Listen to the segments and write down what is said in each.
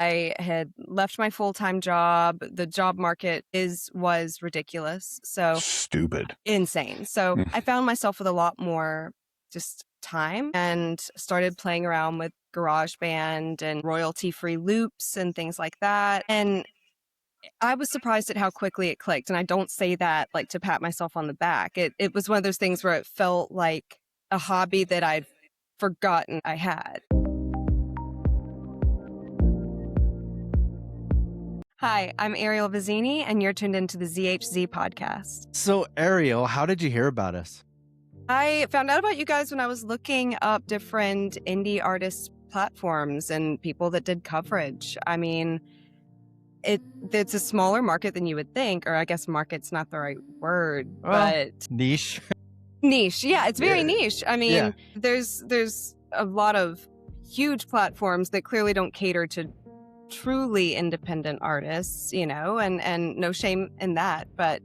I had left my full-time job. The job market was ridiculous. So Stupid. insane. So I found myself with a lot more just time and started playing around with GarageBand and royalty-free loops and things like that. And I was surprised at how quickly it clicked. And I don't say that like to pat myself on the back. It was one of those things where it felt like a hobby that I'd forgotten I had. Hi, I'm Ariel Vizzini, and you're tuned into the ZHZ podcast. So, Ariel, how did you hear about us? I found out about you guys when I was looking up different indie artist platforms and people that did coverage. I mean, it's a smaller market than you would think, or I guess market's not the right word, but Niche. Niche. Yeah, it's very niche. I mean, there's a lot of huge platforms that clearly don't cater to truly independent artists, and no shame in that. But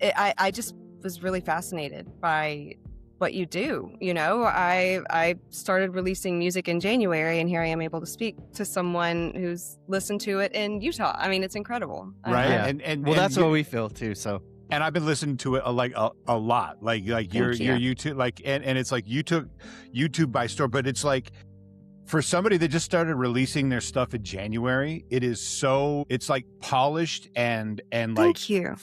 I just was really fascinated by what you do. I started releasing music in January, and here I am able to speak to someone who's listened to it in Utah. I mean, it's incredible. Right. And that's what we feel too. So. And I've been listening to it a lot, like your YouTube, and it's like you took YouTube by storm. But it's like for somebody that just started releasing their stuff in January, it's like polished and like. Thank you.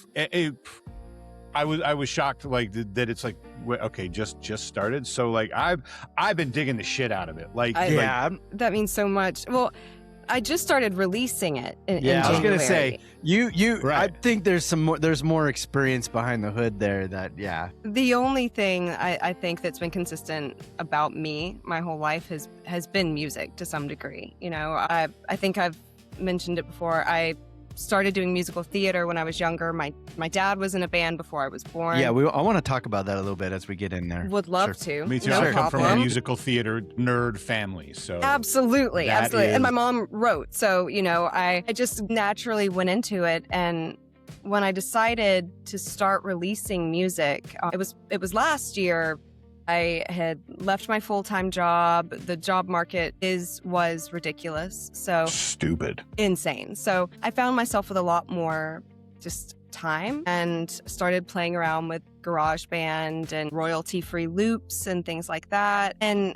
I was shocked that it's like okay, just started. So like I've been digging the shit out of it. That means so much. Well, I just started releasing it in January. I was gonna say you. Right. I think there's more experience behind the hood there. The only thing I think that's been consistent about me my whole life has been music to some degree. I think I've mentioned it before. I started doing musical theater when I was younger. My dad was in a band before I was born. Yeah, I want to talk about that a little bit as we get in there. Would love to. Me too. No I come from a problem. musical theater nerd family, so Absolutely. And my mom wrote, so I just naturally went into it. And when I decided to start releasing music, it was last year. I had left my full-time job. The job market was ridiculous. So stupid. Insane. So I found myself with a lot more just time and started playing around with GarageBand and royalty-free loops and things like that. And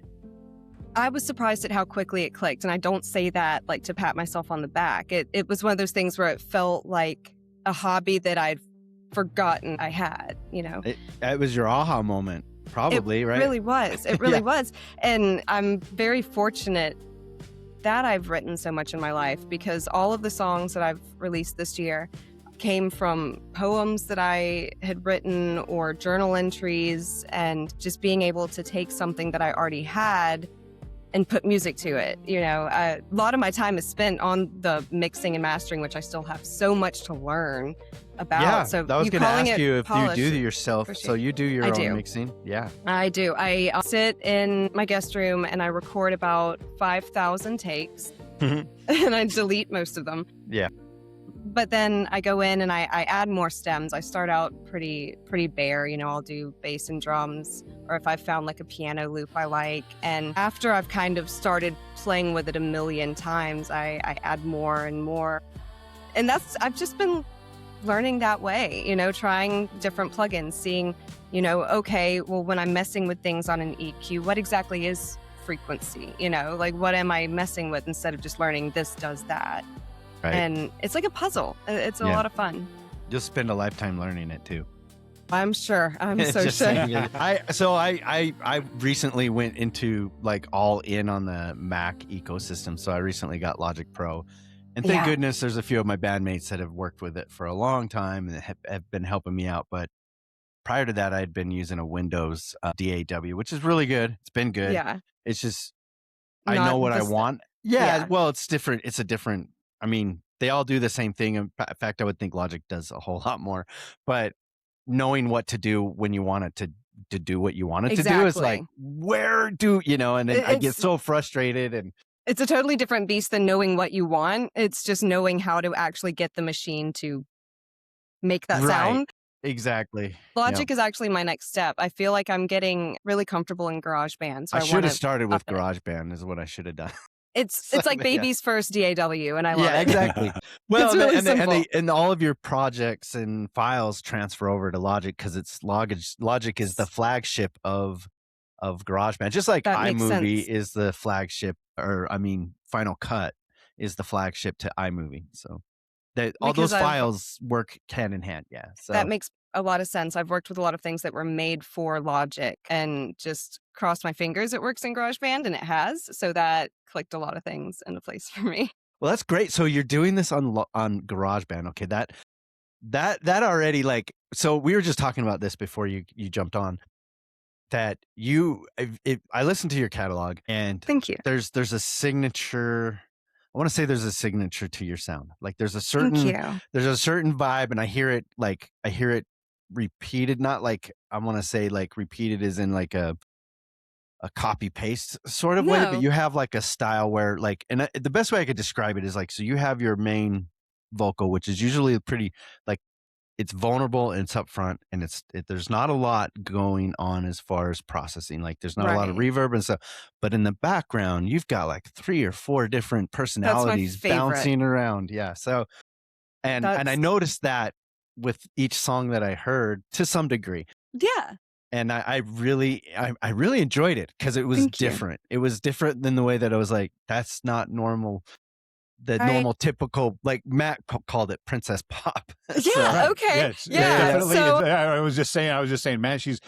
I was surprised at how quickly it clicked. And I don't say that like to pat myself on the back. It was one of those things where it felt like a hobby that I'd forgotten I had, It was your aha moment. Probably, right? It really was. It really was. And I'm very fortunate that I've written so much in my life because all of the songs that I've released this year came from poems that I had written or journal entries, and just being able to take something that I already had and put music to it. A lot of my time is spent on the mixing and mastering, which I still have so much to learn about. Yeah, so I was going to ask you if polished, you do yourself. for sure. So you do your I own do. mixing? Yeah. I do. I sit in my guest room and I record about 5,000 takes and I delete most of them. Yeah. But then I go in and I add more stems. I start out pretty bare, I'll do bass and drums, or if I've found like a piano loop I like. And after I've kind of started playing with it a million times, I add more and more. And I've just been learning that way, trying different plugins, seeing, okay, well, when I'm messing with things on an EQ, what exactly is frequency? Like what am I messing with instead of just learning this does that? Right. And it's like a puzzle. It's a lot of fun. You'll spend a lifetime learning it too. I'm sure. I'm so Just sure. saying. I recently went into like all in on the Mac ecosystem. So I recently got Logic Pro. And thank goodness there's a few of my bandmates that have worked with it for a long time and have been helping me out. But prior to that, I'd been using a Windows DAW, which is really good. It's been good. Yeah. It's just, I know what I want. Yeah. Well, it's different. It's a different, they all do the same thing. In fact, I would think Logic does a whole lot more. But knowing what to do when you want it to do what you want it to do is like, where do, and then I get so frustrated. And it's a totally different beast than knowing what you want. It's just knowing how to actually get the machine to make that sound. Exactly. Logic is actually my next step. I feel like I'm getting really comfortable in GarageBand. So I should have started with GarageBand is what I should have done. It's like baby's first DAW, and I love it. Yeah, exactly. Well, It's really simple. and all of your projects and files transfer over to Logic because it's Logic is the flagship of GarageBand. Just like That makes iMovie sense. is the flagship, or I mean, Final Cut is the flagship to iMovie. So that all Because those files work hand in hand. Yeah. So that makes a lot of sense. I've worked with a lot of things that were made for Logic and just crossed my fingers it works in GarageBand, and it has. So that clicked a lot of things into place for me. well, that's great. So you're doing this on GarageBand. Okay, that already, like, so we were just talking about this before you jumped on. That I listened to your catalog, and Thank you. There's a signature. I want to say there's a signature to your sound. Like there's a Thank certain you. vibe, and I hear it repeated. Not like I want to say like repeated as in like a copy paste sort of way, but No. you have like a style where like, and the best way I could describe it is like, so you have your main vocal, which is usually pretty like, it's vulnerable and it's up front, and there's not a lot going on as far as processing. Like there's not a lot of Right. reverb and stuff, but in the background you've got like 3 or 4 different personalities favorite. bouncing around. Yeah. So, and I noticed that with each song that I heard to some degree. Yeah. And I really enjoyed it because it was Thank you. different. It was different than the way that I was like, that's not normal. The normal, typical, like Matt called it princess pop. Yeah. Okay. Yes, yeah. definitely. So I was just saying, man, she's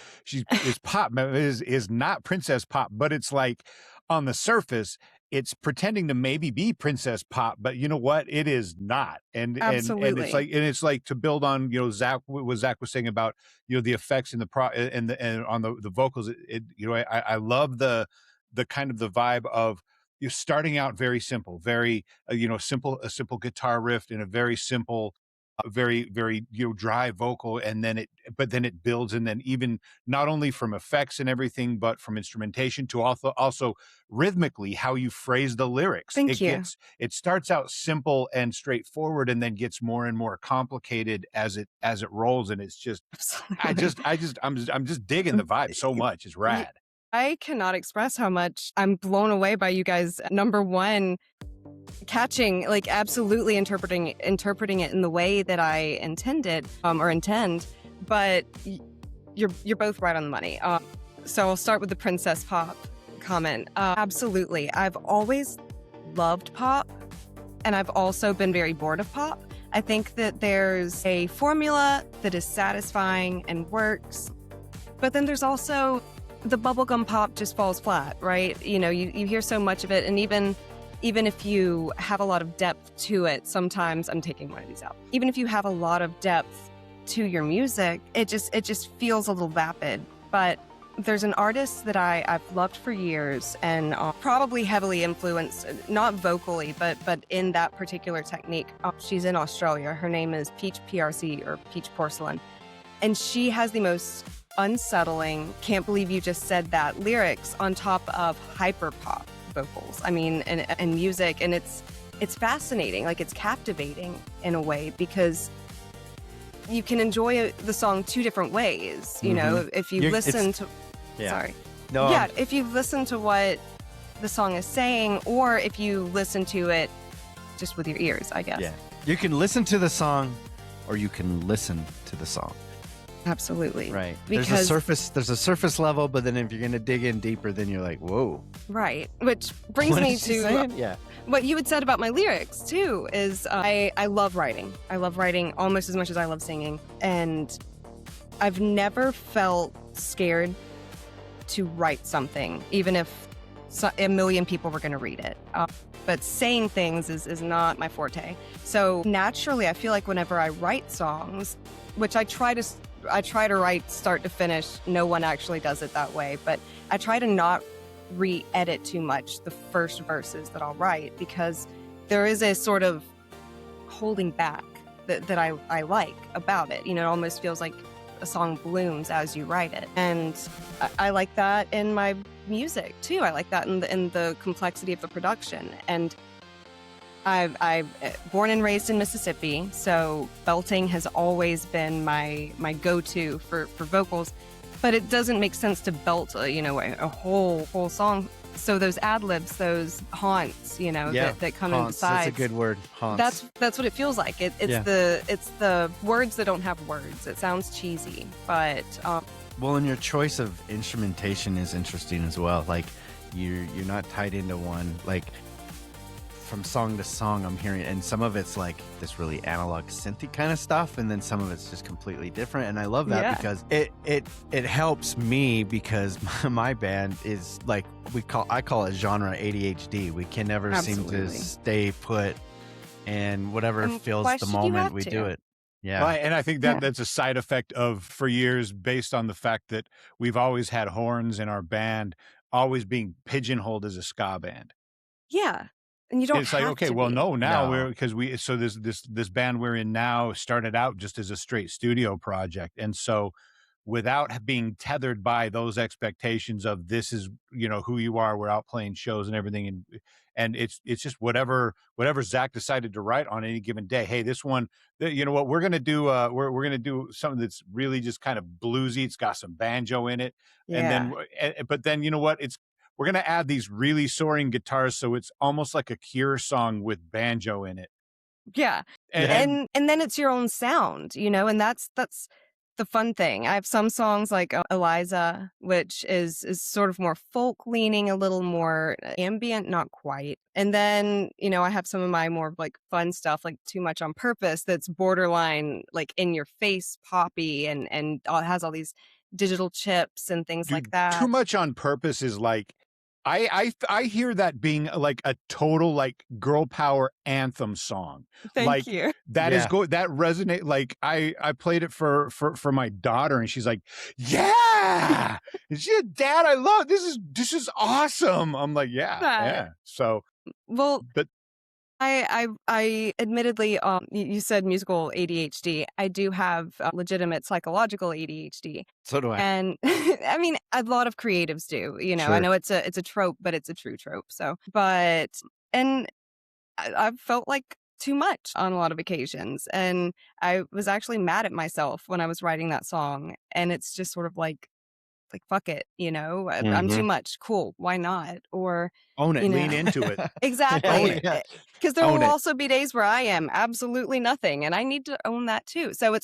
pop is not princess pop, but it's like on the surface, it's pretending to maybe be princess pop, but you know what? It is not. And absolutely. and it's like to build on, Zach, what Zach was saying about, the effects and and on the vocals. I love the kind of the vibe of, you're starting out very simple, very a simple guitar riff and a very simple, very dry vocal, and then it builds, and then even not only from effects and everything, but from instrumentation to also rhythmically how you phrase the lyrics. Thank you. It starts out simple and straightforward, and then gets more and more complicated as it rolls, and it's just I'm just digging the vibe so much. It's rad. I cannot express how much I'm blown away by you guys. Number one, catching, like absolutely interpreting it in the way that I intended or intend. But you're both right on the money. So I'll start with the princess pop comment. Absolutely, I've always loved pop, and I've also been very bored of pop. I think that there's a formula that is satisfying and works, but then there's also the bubblegum pop just falls flat, right? You hear so much of it, and even if you have a lot of depth to it, sometimes I'm taking one of these out. Even if you have a lot of depth to your music, it just feels a little vapid. But there's an artist that I've loved for years, and probably heavily influenced, not vocally, but in that particular technique. She's in Australia. Her name is Peach PRC, or Peach Porcelain, and she has the most unsettling, can't believe you just said that, lyrics on top of hyper pop vocals. I mean, and music, and it's fascinating. Like, it's captivating in a way, because you can enjoy the song 2 different ways. You know, if you listen to, if you listen to what the song is saying, or if you listen to it just with your ears, I guess. Yeah, you can listen to the song, or you can listen to the song. Absolutely. Right. Because there's a surface level, but then if you're going to dig in deeper, then you're like, whoa. Right. Which brings me to what you had said about my lyrics too, is I love writing. I love writing almost as much as I love singing. And I've never felt scared to write something, even if a million people were going to read it. But saying things is not my forte. So naturally, I feel like whenever I write songs, which I try to write start to finish. No one actually does it that way, but I try to not re-edit too much the first verses that I'll write, because there is a sort of holding back that I like about it. It almost feels like a song blooms as you write it. And I like that in my music too. I like that in the complexity of the production. And I'm born and raised in Mississippi, so belting has always been my go-to for vocals. But it doesn't make sense to belt a whole song So those ad-libs, those haunts, that come haunts, inside. That's a good word. Haunts. That's what it feels like. It's the words that don't have words. It sounds cheesy, but well, and your choice of instrumentation is interesting as well. Like you're not tied into one. Like from song to song, I'm hearing, and some of it's like this really analog synthy kind of stuff, and then some of it's just completely different. And I love that because it helps me, because my band is like I call it genre ADHD. We can never seem to stay put, and whatever fills the moment, we do it. Yeah. Right. And I think that's a side effect of, for years, based on the fact that we've always had horns in our band, always being pigeonholed as a ska band. Yeah. And you don't it's like, have okay, to well, be. now we're, because this band we're in now started out just as a straight studio project. And so without being tethered by those expectations of this is, who you are, we're out playing shows and everything. And it's just whatever Zach decided to write on any given day. Hey, this one, you know what, we're going to do, we're going to do something that's really just kind of bluesy. It's got some banjo in it. Yeah. But then, you know what, we're going to add these really soaring guitars, so it's almost like a Cure song with banjo in it. Yeah. And then it's your own sound, and that's the fun thing. I have some songs like Eliza, which is sort of more folk leaning, a little more ambient, not quite. And then, I have some of my more like fun stuff, like Too Much on Purpose, that's borderline like in your face poppy and it has all these digital chips and things like that. Too Much on Purpose is like, I hear that being like a total like girl power anthem song. Thank you. That is that resonate. Like I played it for my daughter, and she's like, yeah. And she said, Dad, I love this is awesome. I'm like, yeah. So but I admittedly, you said musical ADHD. I do have legitimate psychological ADHD. So do I. And I mean, a lot of creatives do. Sure. I know it's a trope, but it's a true trope. So, and I've felt like too much on a lot of occasions, and I was actually mad at myself when I was writing that song. And it's just sort of like fuck it, I'm too much. Cool, why not? Or own it, lean into it. Exactly. Because there will also be days where I am absolutely nothing, and I need to own that too. So it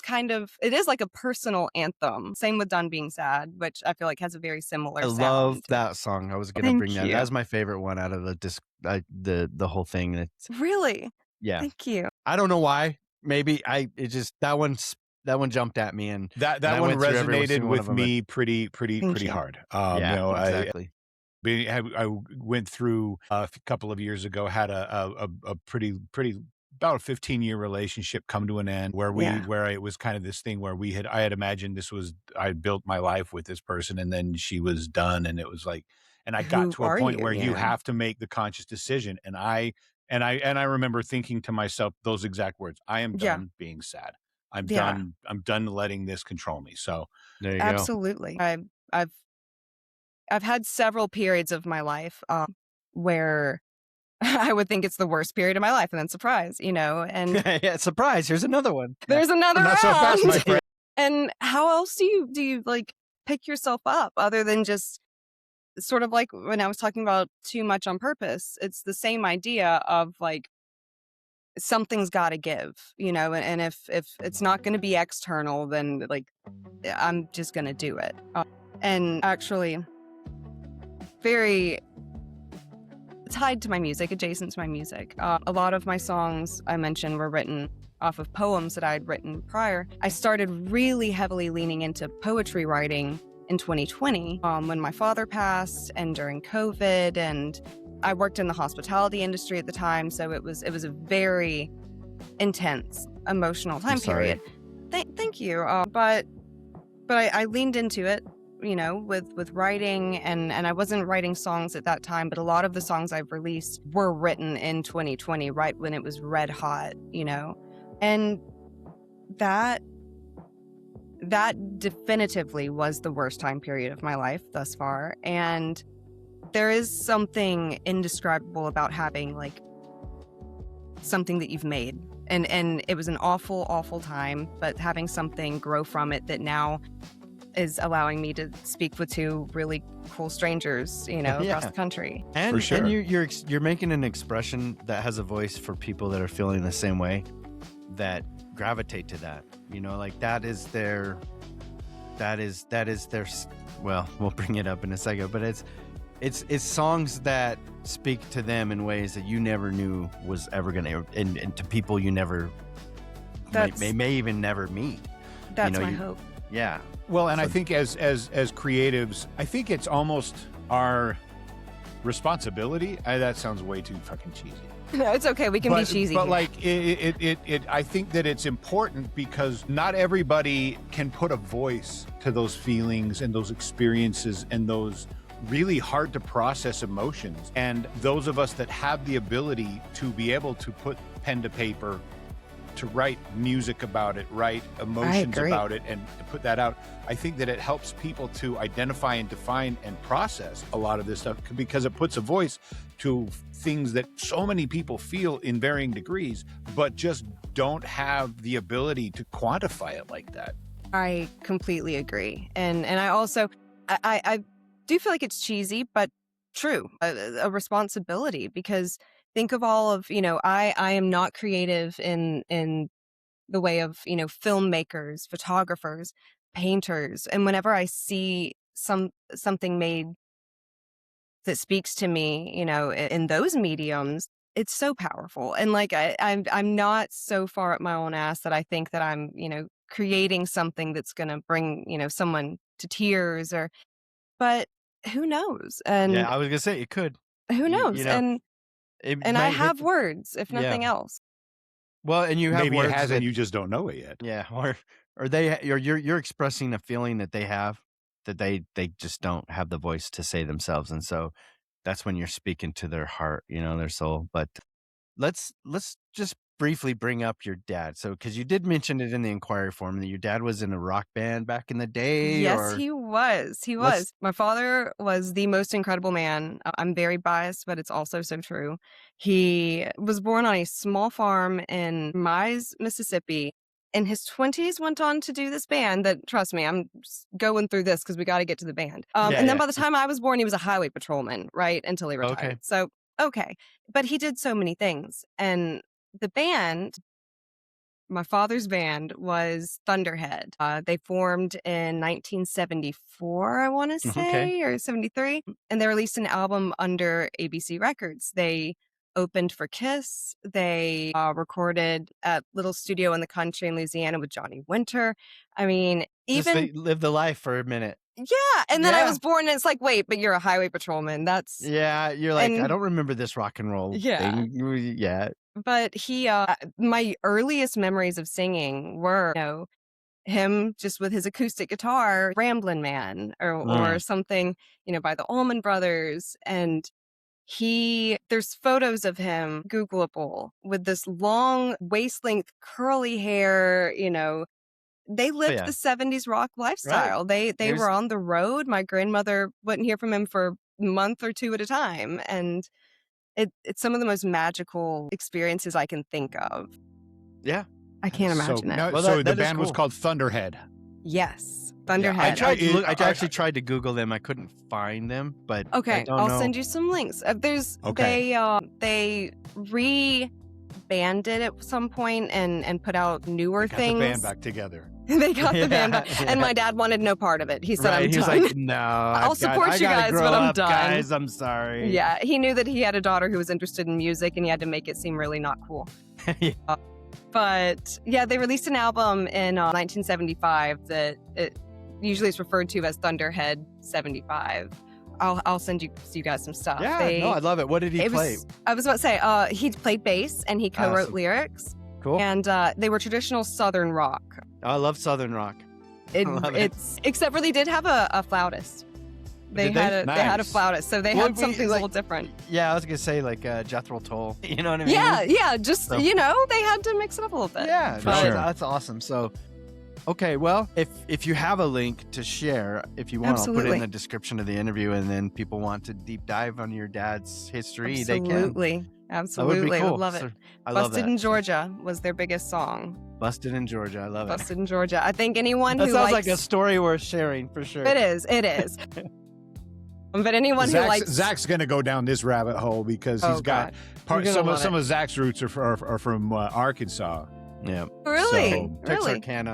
is like a personal anthem. Same with Done Being Sad, which I feel like has a very similar sound. Love that song. I was going to bring that. That's my favorite one out of the disc, the whole thing. It's really, yeah. Thank you. I don't know why. Maybe that one jumped at me, and that one resonated with me pretty hard. Exactly. I went through a couple of years ago, had a pretty about a 15-year relationship come to an end where it was kind of this thing where I had imagined I built my life with this person, and then she was done, and it was like, and I got to a point where you have to make the conscious decision, and I remember thinking to myself those exact words: I am done being sad. I'm done. I'm done letting this control me. So there you go. Absolutely. I've had several periods of my life where I would think it's the worst period of my life, and then surprise, and surprise. Here's another one. There's another round. So fast, my friend. And how else do you like pick yourself up other than just sort of like when I was talking about Too Much on Purpose? It's the same idea of like, something's got to give, and if it's not going to be external, then like I'm just going to do it. And actually very tied to my music, adjacent to my music. A lot of my songs I mentioned were written off of poems that I had written prior. I started really heavily leaning into poetry writing in 2020 when my father passed and during COVID, and I worked in the hospitality industry at the time, so it was a very intense emotional time period. Thank you. But I leaned into it, with writing, and I wasn't writing songs at that time, but a lot of the songs I've released were written in 2020, right when it was red hot, and that definitively was the worst time period of my life thus far. And there is something indescribable about having like something that you've made, and it was an awful time, but having something grow from it that now is allowing me to speak with two really cool strangers, across the country. And, for sure. and you're making an expression that has a voice for people that are feeling the same way, that gravitate to that. Like that is their. Well, we'll bring it up in a second, but it's songs that speak to them in ways that you never knew was ever gonna, and to people you never may even never meet. That's my hope. Yeah. Well, and I think as creatives, I think it's almost our responsibility. That sounds way too fucking cheesy. No, it's okay. We can be cheesy. But here. like I think that it's important because not everybody can put a voice to those feelings and those experiences and those really hard to process emotions. And those of us that have the ability to be able to put pen to paper, to write music about it, write emotions about it, and put that out, I think that it helps people to identify and define and process a lot of this stuff because it puts a voice to things that so many people feel in varying degrees, but just don't have the ability to quantify it like that. I completely agree. And I also, I do feel like it's cheesy, but true, a responsibility, because think of all of, I am not creative in the way of, filmmakers, photographers, painters. And whenever I see something made that speaks to me, in those mediums, it's so powerful. And like, I'm not so far up my own ass that I think that I'm, creating something that's going to bring, someone to tears but who knows? And yeah, I was going to say it could. Who knows? And I have words, if nothing else. Well, and you have maybe words it has, and you just don't know it yet. Yeah, or you're expressing a feeling that they have that they just don't have the voice to say themselves, and so that's when you're speaking to their heart, their soul. But let's just briefly bring up your dad. So, because you did mention it in the inquiry form that your dad was in a rock band back in the day. Yes, he was. He was. My father was the most incredible man. I'm very biased, but it's also so true. He was born on a small farm in Mize, Mississippi. In his 20s, went on to do this band that, trust me, I'm going through this because we got to get to the band. And then by the time I was born, he was a highway patrolman, right? Until he retired. Okay. So, okay. But he did so many things. And the band, my father's band, was Thunderhead. They formed in 1974, I want to say, or 73. And they released an album under ABC Records. They opened for Kiss. They recorded at little studio in the country in Louisiana with Johnny Winter. I mean, even just live the life for a minute. Yeah, and then I was born, and it's like, wait, but you're a highway patrolman. That's you're like, I don't remember this rock and roll thing. Yeah. But he, my earliest memories of singing were, him just with his acoustic guitar, Ramblin' Man, or something, by the Allman Brothers. And there's photos of him, Googleable, with this long waist-length curly hair, They lived the 70s rock lifestyle. Right. They were on the road. My grandmother wouldn't hear from him for a month or two at a time. And it's some of the most magical experiences I can think of. Yeah. I can't imagine it. So the band was called Thunderhead. Yes. Thunderhead. Yeah, I actually tried to Google them. I couldn't find them, but okay, I'll send you some links. They re-banded at some point and put out newer things. Got the band back together. They got the band back, and my dad wanted no part of it. He said, "I'm done." He was like, "No, I'll support you guys, but I'm done." Guys, I'm sorry. Yeah, he knew that he had a daughter who was interested in music, and he had to make it seem really not cool. But yeah, they released an album in 1975 that it usually is referred to as Thunderhead 75. I'll send you guys some stuff. Yeah, I love it. What did he play? I was about to say, he played bass and he co-wrote lyrics. Cool. And they were traditional Southern rock. I love Southern rock. It's except for they did have a flautist. They had a flautist, so they had something a little different. Yeah, I was gonna say like Jethro Tull. You know what I mean? Yeah. Just they had to mix it up a little bit. Yeah, that's awesome. So, okay, well, if you have a link to share, if you want, I'll put it in the description of the interview, and then people want to deep dive on your dad's history, they can. Absolutely. Cool. Love it. I love Busted that. in Georgia was their biggest song. Busted in Georgia. I love it. Busted in Georgia. I think anyone That who sounds likes... like a story worth sharing for sure. It is. But anyone who likes... Zach's going to go down this rabbit hole because he's got some of Zach's roots are from Arkansas. Yeah. Really? So,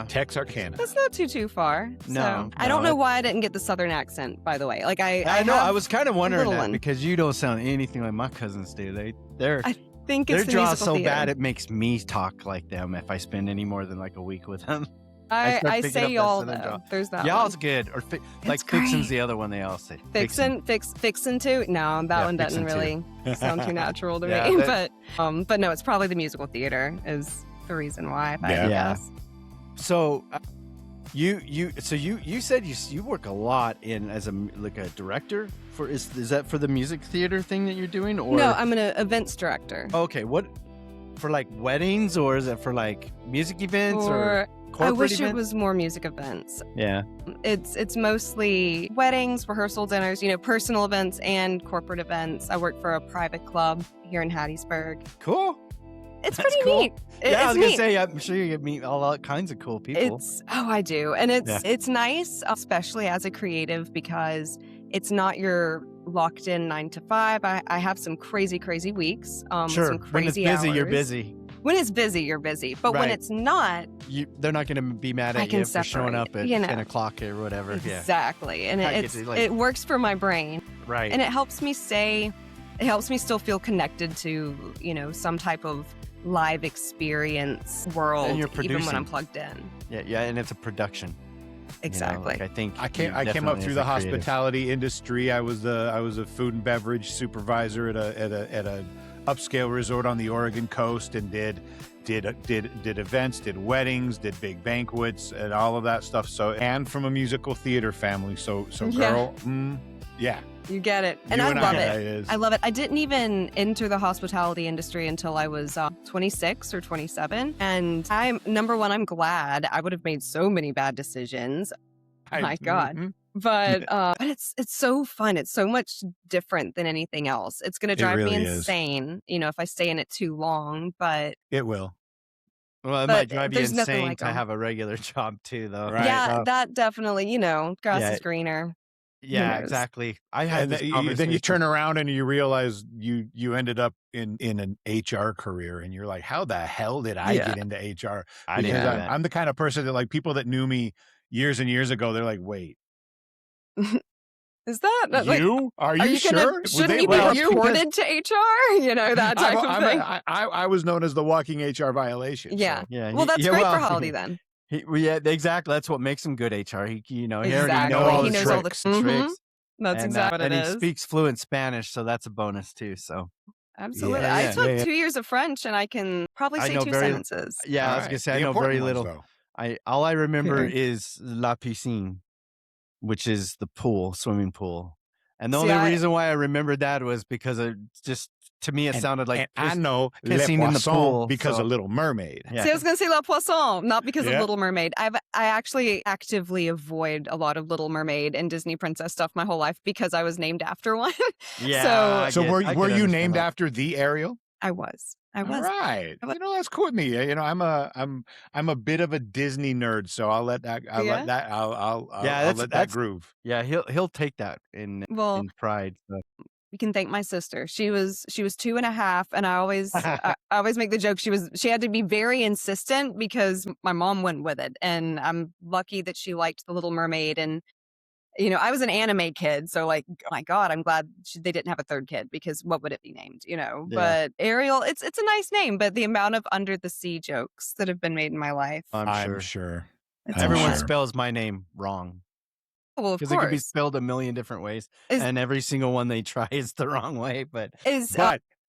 Texarkana. That's not too far. No. I don't know why I didn't get the Southern accent, by the way. Like I know. I was kind of wondering that one. because you don't sound anything like my cousins do. Their draw so theater. bad it makes me talk like them if I spend any more than like a week with them. I say y'all though. There's that. Y'all's good. Or Fixin's the other one they all say. Fixin too. No, that one doesn't really sound too natural to me. But no, it's probably the musical theater is the reason why. If I guess. So you said you work a lot in as a director for is that for the music theater thing that you're doing or no? I'm an events director. Okay, what for like weddings or is it for like music events or corporate I wish events? it was more music events. Yeah, it's mostly weddings, rehearsal dinners, personal events and corporate events. I work for a private club here in Hattiesburg. Cool. It's pretty neat. I was gonna say, I'm sure you meet all kinds of cool people. I do, and it's nice, especially as a creative, because it's not your locked in 9 to 5. I have some crazy weeks. Sure. Some crazy when it's busy, hours. you're busy. When it's busy, you're busy. But when it's not, they're not going to be mad at you for showing up at 10 o'clock or whatever. Exactly, and it works for my brain, right? And it helps me still feel connected to some type of live experience world, and you're even when I'm plugged in. Yeah, and it's a production. Exactly. I think I came up through the hospitality industry. I was a food and beverage supervisor at a upscale resort on the Oregon coast, and did events, did weddings, did big banquets, and all of that stuff. So, and from a musical theater family. So girl, yeah. You get it. And I love it. I love it. I didn't even enter the hospitality industry until I was 26 or 27. And number one, I'm glad. I would have made so many bad decisions. My God. Mm-hmm. But it's so fun. It's so much different than anything else. It's going to drive me insane, if I stay in it too long, but... It will. Well, it might drive you insane to have a regular job too, though. Right? Yeah, that definitely, grass is greener. Yeah, exactly. I had then you turn around and you realize you ended up in an HR career, and you're like, how the hell did I get into HR? Because I'm the kind of person that, like, people that knew me years and years ago, they're like, wait. Is that you? Are you sure? Shouldn't you be reported to HR? That type of thing. I was known as the walking HR violation. Yeah. So. Yeah. Well, that's great for Haldy then. Yeah, exactly. That's what makes him good HR. He already knows all the tricks. That's exactly what it is. And he speaks fluent Spanish, so that's a bonus too. So absolutely, I took 2 years of French, and I can probably say 2 sentences. Yeah, I was gonna say I know very little. All I remember is la piscine, which is the swimming pool. And the only reason why I remembered that was because it just, to me, it sounded like I know pissing in the pool because of Little Mermaid. Yeah. See, I was going to say La Poisson, not because of Little Mermaid. I actually actively avoid a lot of Little Mermaid and Disney princess stuff my whole life because I was named after one. Yeah. So were you named after the Ariel? I was. All right. That's cool with me. I'm a bit of a Disney nerd, so I'll let that. I'll let that groove. Yeah, he'll take that in pride. So. You can thank my sister. She was 2.5, and I always make the joke she had to be very insistent because my mom went with it, and I'm lucky that she liked The Little Mermaid. And I was an anime kid, so like, oh my God, I'm glad they didn't have a third kid because what would it be named? Yeah. But Ariel, it's a nice name, but the amount of under the sea jokes that have been made in my life, I'm sure. Everyone spells my name wrong. Well, of course, because it could be spelled a million different ways, and every single one they try is the wrong way. But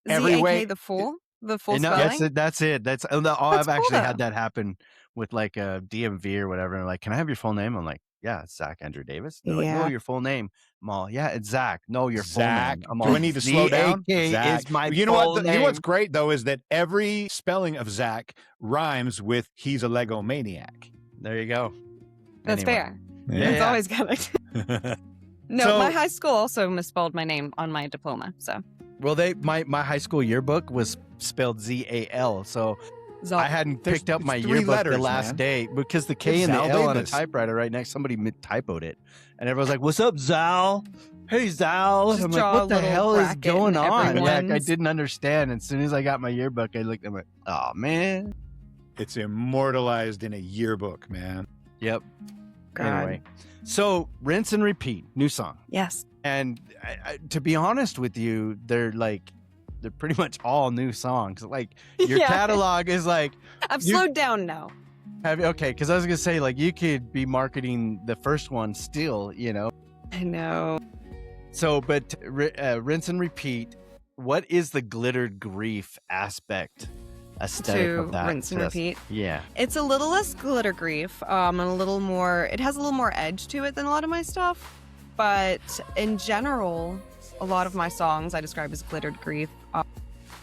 every way the full spelling. That's it. I've actually had that happen with like a DMV or whatever. And like, can I have your full name? I'm like, yeah, it's Zach Andrew Davis. They're like, no, your full name. I'm all, yeah, it's Zach. No, your full name. I'm all, do I need to slow down? Zach is my you know full what? name. You know what's great though is that every spelling of Zach rhymes with he's a Lego maniac. There you go. That's fair. Yeah. It's always good. No, my high school also misspelled my name on my diploma. So Well, my high school yearbook was spelled ZAL, so Zal. I hadn't picked up It's my 3 yearbook letters, the last man. day because the K It's and the Zal L on a Davis. typewriter right next, somebody typoed it, and everyone's like, "What's up, Zal? Hey, Zal." Just I'm draw like, a "What the little hell is bracket going in on?" Yeah, I everyone's- didn't understand. As soon as I got my yearbook, I looked. I'm like, "Oh man." It's immortalized in a yearbook, man. Yep. God. Anyway, so Rinse and Repeat, new song. Yes. And to be honest with you, they're pretty much all new songs. Like your Yeah. catalog is like, I've slowed down now. okay, because I was gonna say like you could be marketing the first one still, you know. I know. So, but Rinse and Repeat. What is the glittered grief aesthetic To of that? Rinse and Repeat. Yeah. It's a little less glitter grief, and a little more. It has a little more edge to it than a lot of my stuff. But in general, a lot of my songs I describe as glittered grief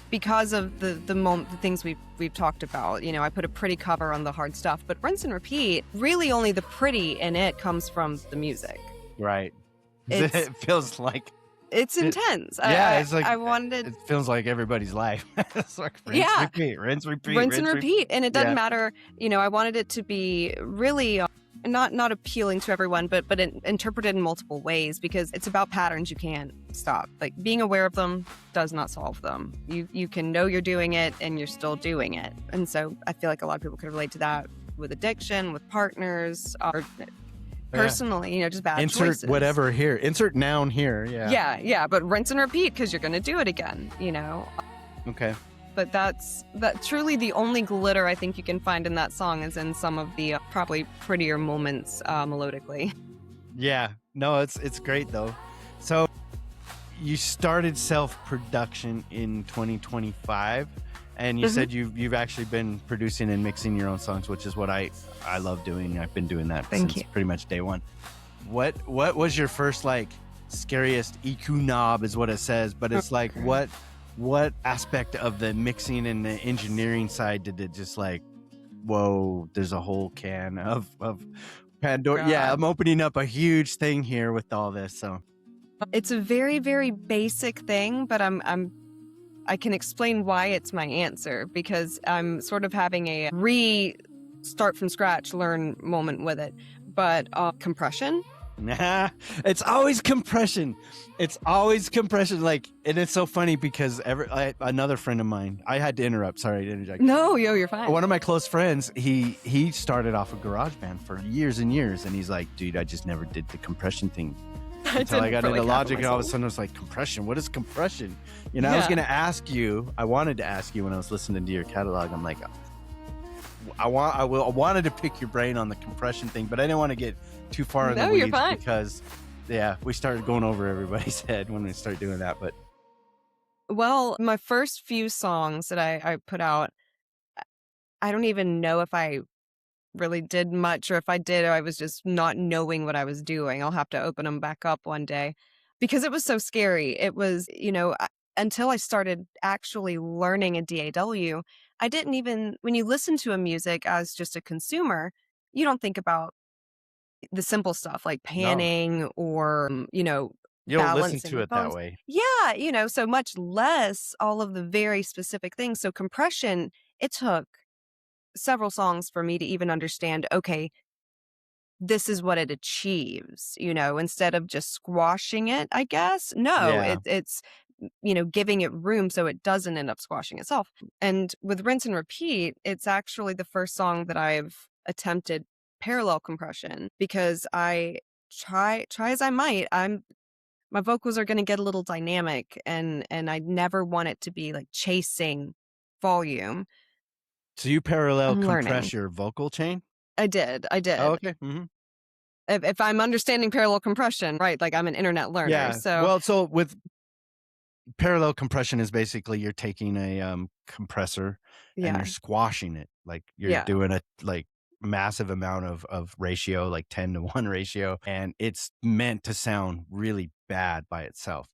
because of the things we've talked about. You know, I put a pretty cover on the hard stuff, but Rinse and Repeat, really only the pretty in it comes from the music. Right. It's- It feels like It's intense. it's like I wanted. it feels like everybody's life. It's like rinse, Yeah. repeat, rinse, repeat, Rinse and repeat, and it doesn't Yeah. matter. You know, I wanted it to be really not appealing to everyone, but interpreted in multiple ways because it's about patterns you can't stop. Like being aware of them does not solve them. You can know you're doing it and you're still doing it, and so I feel like a lot of people could relate to that with addiction, with partners, or personally, you know, just bad Insert choices. whatever here. Insert noun here. Yeah. Yeah, but rinse and repeat because you're going to do it again. You know. Okay. But that's truly the only glitter I think you can find in that song is in some of the probably prettier moments melodically. Yeah. No, it's great though. So you started self-production in 2025 and you said you've actually been producing and mixing your own songs, which is what I love doing. I've been doing that since pretty much day one. What was your first like scariest EQ knob is what it says, but it's like what aspect of the mixing and the engineering side did it just like, whoa, there's a whole can of Pandora. God. Yeah, I'm opening up a huge thing here with all this. So It's a very, very basic thing, but I can explain why it's my answer because I'm sort of having a start from scratch, learn moment with it. But compression. nah, it's always compression. It's always compression. Like, and it's so funny because another friend of mine, I had to interrupt. Sorry to interject. No, you're fine. One of my close friends, he started off a garage band for years and years, and he's like, dude, I just never did the compression thing until I got into Logic, and all of a sudden I was like, compression? What is compression? You know, Yeah. I wanted to ask you when I was listening to your catalog. I'm like, I wanted to pick your brain on the compression thing, but I didn't want to get too far in the weeds you're fine. because, yeah, we started going over everybody's head when we started doing that. But Well, my first few songs that I put out, I don't even know if I really did much, or if I did, I was just not knowing what I was doing. I'll have to open them back up one day because it was so scary. It was, you know, until I started actually learning a DAW, I didn't even, when you listen to a music as just a consumer, you don't think about the simple stuff like panning or, you know, you don't listen balancing to the it that phones. way. Yeah, you know, so much less all of the very specific things. So compression, it took several songs for me to even understand, okay, this is what it achieves, you know, instead of just squashing it, I guess. No, Yeah. it's, you know, giving it room so it doesn't end up squashing itself. And with Rinse and Repeat, it's actually the first song that I've attempted parallel compression because I try as I might, my vocals are going to get a little dynamic and I never want it to be like chasing volume. So you parallel I'm compress learning. your vocal chain? I did. Oh, okay. Mm-hmm. If I'm understanding parallel compression, right? Like I'm an internet learner. Yeah. So Well, so with parallel compression is basically you're taking a compressor and yeah, you're squashing it. Like you're doing a like massive amount of ratio, like 10-to-1 ratio, and it's meant to sound really bad by itself.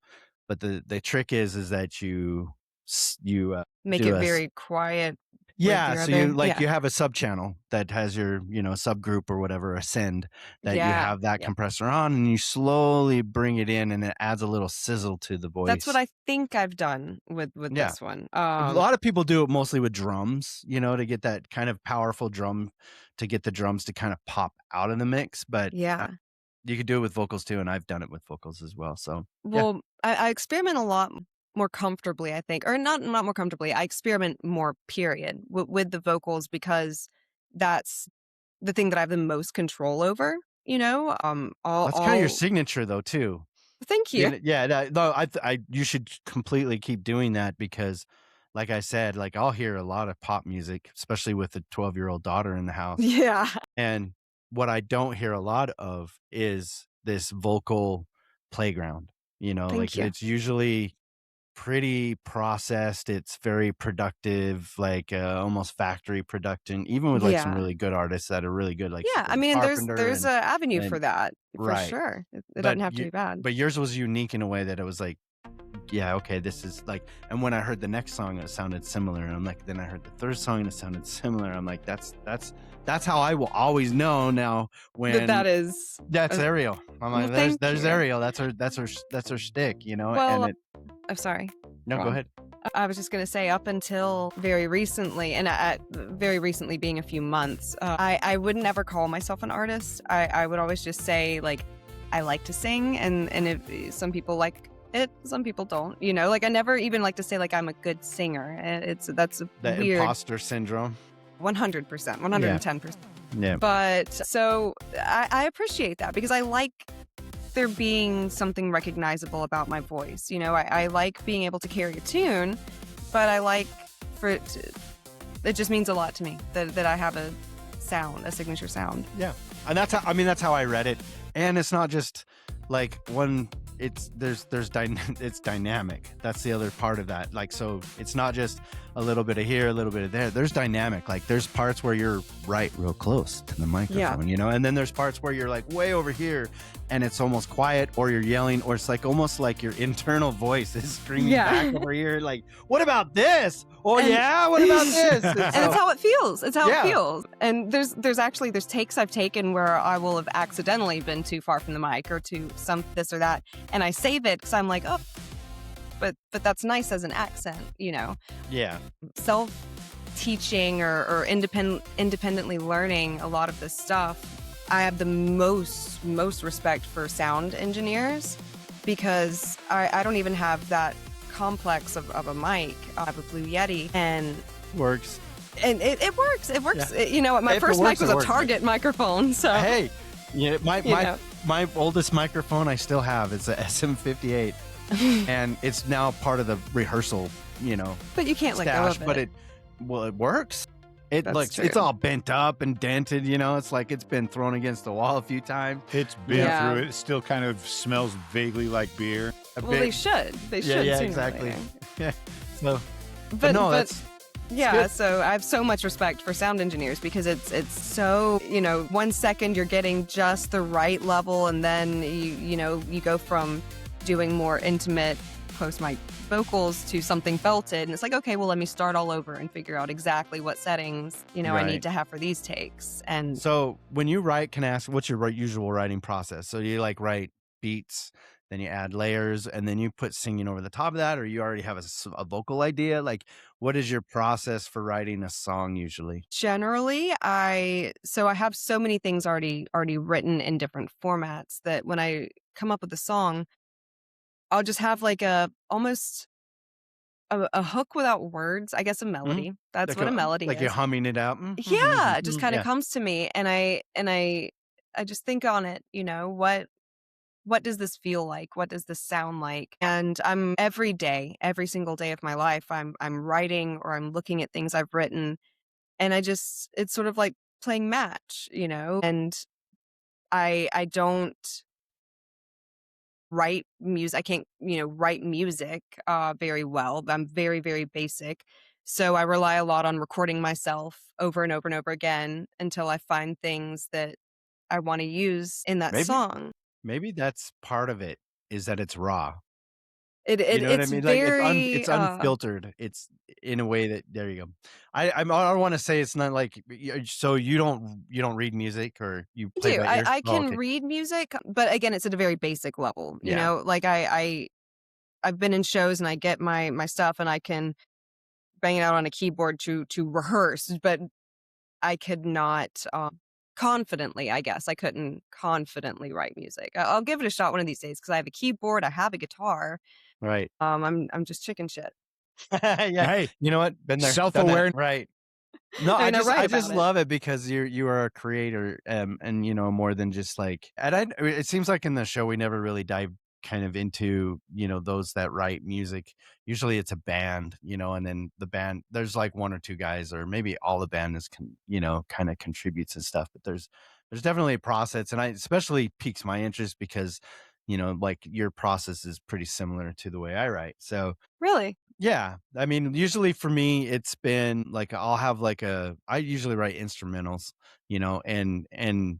But the trick is that you make do it very quiet. Yeah, so you like yeah. you have a sub channel that has your, subgroup or whatever, a send that you Yeah. have that Yeah. compressor on and you slowly bring it in and it adds a little sizzle to the That's what voice. I think I've done with Yeah. this one. A lot of people do it mostly with drums, to get that kind of powerful drum, to get the drums to kind of pop out of the mix. But Yeah. you could do it with vocals too, and I've done it with vocals as well. So yeah, Well, I experiment a lot more comfortably, I think, or not more comfortably. I experiment more, period, with the vocals because that's the thing that I have the most control over. that's kind of your All. signature though too. Thank you. Yeah, no, you should completely keep doing that because, like I said, like I'll hear a lot of pop music, especially with a 12-year-old daughter in the house. Yeah. And what I don't hear a lot of is this vocal playground. Thank Like you. it's usually pretty processed. It's very productive, like almost factory production, even with like some Yeah. really good artists that are really good, like Yeah. I Sabrina mean, Carpenter there's an avenue for and that for right. sure. It But doesn't have to be bad. but yours was unique in a way that it was like, yeah, okay, this is like, and when I heard the next song, it sounded similar. And I'm like, then I heard the third song and it sounded similar. I'm like, that's how I will always know now when That's Ariel. I'm like, well, there's you. Ariel. That's her shtick, Well, and I'm sorry. no, go ahead. I was just going to say, up until very recently, and very recently being a few months, I would never call myself an artist. I would always just say, like, I like to sing, and if some people like it, some people don't. Like I never even like to say like I'm a good singer. That's The weird. imposter syndrome. 100%, 110%. Yeah. But so I appreciate that because I like there being something recognizable about my voice. I like being able to carry a tune, but I like for it it just means a lot to me that I have a sound, a signature sound. Yeah. And that's how I read it. And it's not just like one, it's dynamic. That's the other part of that. Like, so it's not just a little bit of here, a little bit of there. There's dynamic. Like there's parts where you're right real close to the microphone, and then there's parts where you're like way over here and it's almost quiet, or you're yelling, or it's like almost like your internal voice is screaming back over here. Like, what about this? Oh, yeah. What about this? And it's how it feels. It's how it feels. And there's takes I've taken where I will have accidentally been too far from the mic or to some this or that. And I save it because I'm like, oh, but that's nice as an accent, Yeah. Self-teaching or independently learning a lot of this stuff. I have the most respect for sound engineers because I don't even have that complex of a mic. I have a Blue Yeti and Works. And it works. It works. Yeah. My first mic was a Target microphone. So hey, my oldest microphone I still have. It's a SM58, and it's now part of the rehearsal. But you can't let go of it. But it works. It's all bent up and dented. It's like it's been thrown against the wall a few times. It's been through it. It still kind of smells vaguely like beer. They should. They should. Yeah, exactly. Yeah. So, but no, that's. Yeah, so I have so much respect for sound engineers because it's so, 1 second you're getting just the right level and then you go from doing more intimate post-mic vocals to something belted and it's like, okay, well, let me start all over and figure out exactly what settings, I need to have for these takes. And so when you write, can I ask what's your usual writing process? So you like write beats, then you add layers, and then you put singing over the top of that, or you already have a vocal idea? Like, what is your process for writing a song usually? Generally, I have so many things already written in different formats that when I come up with a song, I'll just have like almost a hook without words, I guess a melody. Mm-hmm. That's like what a melody like is. Like you're humming it out? Mm-hmm. Yeah, it just kind of comes to me and I just think on it, what does this feel like? What does this sound like? And I'm every single day of my life, I'm writing or I'm looking at things I've written and it's sort of like playing match, and I don't write music. I can't, write music very well. I'm very, very basic. So I rely a lot on recording myself over and over and over again until I find things that I want to use in that song. Maybe that's part of it, is that it's raw. You know what I It's mean? Like very it's unfiltered. It's in a way that there you go. I don't want to say it's not like so you don't read music or you I play do. by ear. I Oh, can okay. read music, but again, it's at a very basic level. You Yeah. know, like I've been in shows and I get my stuff and I can bang it out on a keyboard to rehearse, but I could not confidently, I guess. I couldn't confidently write music. I'll give it a shot one of these days because I have a keyboard, I have a guitar. Right. I'm just chicken shit. Yeah. Hey, You know what? Been there, done that. self-aware. Right. No, I mean, I write I just about it. love it because you are a creator, and you know more than just like. And it seems like in the show we never really dive kind of into those that write music. Usually it's a band, and then the band there's like one or two guys, or maybe all the band is kind of contributes and stuff. But there's definitely a process, and I especially piques my interest because like your process is pretty similar to the way I write. So Really? yeah, I mean, usually for me, it's been like I'll have like I usually write instrumentals, and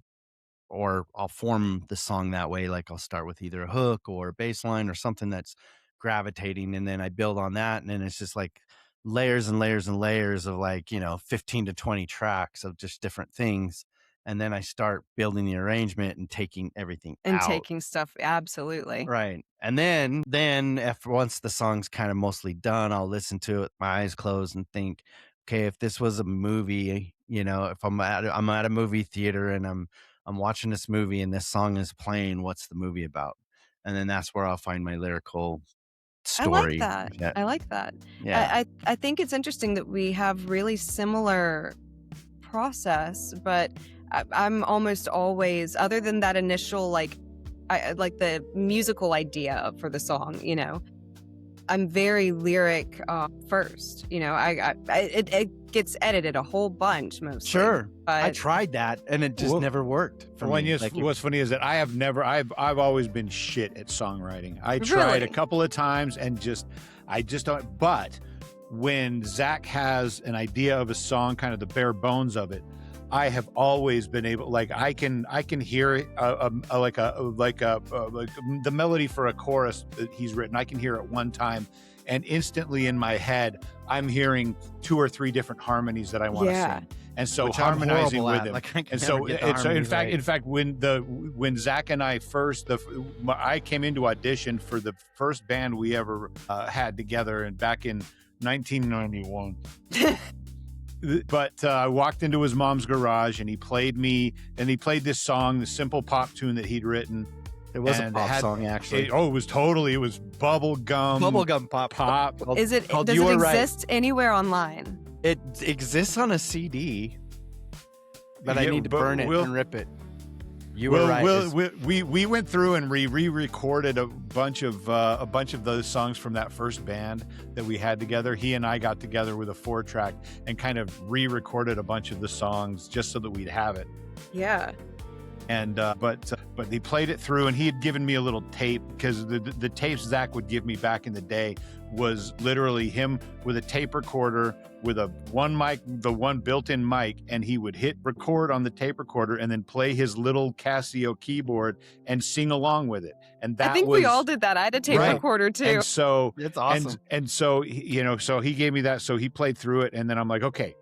or I'll form the song that way. Like I'll start with either a hook or a bass line or something that's gravitating, and then I build on that, and then it's just like layers and layers and layers of like 15 to 20 tracks of just different things, and then I start building the arrangement and taking everything And out. taking stuff, absolutely. Right. And then if once the song's kind of mostly done, I'll listen to it with my eyes closed and think, okay, if this was a movie, if I'm at a movie theater and I'm watching this movie and this song is playing, what's the movie about? And then that's where I'll find my lyrical I like story. that. Yeah. I like that. Yeah. I think it's interesting that we have really similar process, but I'm almost always, other than that initial like the musical idea for the song, I'm very lyric first. It gets edited a whole bunch mostly. Sure. I But tried that and it just Well, never worked for When me. you, Like what's funny is that I've always been shit at songwriting. I tried Really? a couple of times and I just don't. But when Zach has an idea of a song, kind of the bare bones of it, I have always been able, like I can hear it, like the melody for a chorus that he's written. I can hear it one time, and instantly in my head, I'm hearing 2 or 3 different harmonies that I want to Yeah. sing, and so which I'm harmonizing horrible with at. him. Like I can And never so, get the and so, harmonies in fact, when Zach and I first, I came into audition for the first band we ever had together, and back in 1991. But I walked into his mom's garage and he played this song, the simple pop tune that he'd written. It was a and pop song, actually. it was bubblegum Bubblegum pop. pop. Is it? Called Does You it Were Right. exist anywhere online? It exists on a CD, but I Yeah, need to but burn it we'll- and rip it. You were right. We went through and re-recorded a bunch of those songs from that first band that we had together. He and I got together with a 4-track and kind of re-recorded a bunch of the songs just so that we'd have it. Yeah. And but he played it through, and he had given me a little tape, because the tapes Zach would give me back in the day was literally him with a tape recorder with the one built-in mic, and he would hit record on the tape recorder and then play his little Casio keyboard and sing along with it. And that I think we all did that. I had a tape Right. recorder too. And so It's awesome. and so so he gave me that, so he played through it, and then I'm like, okay,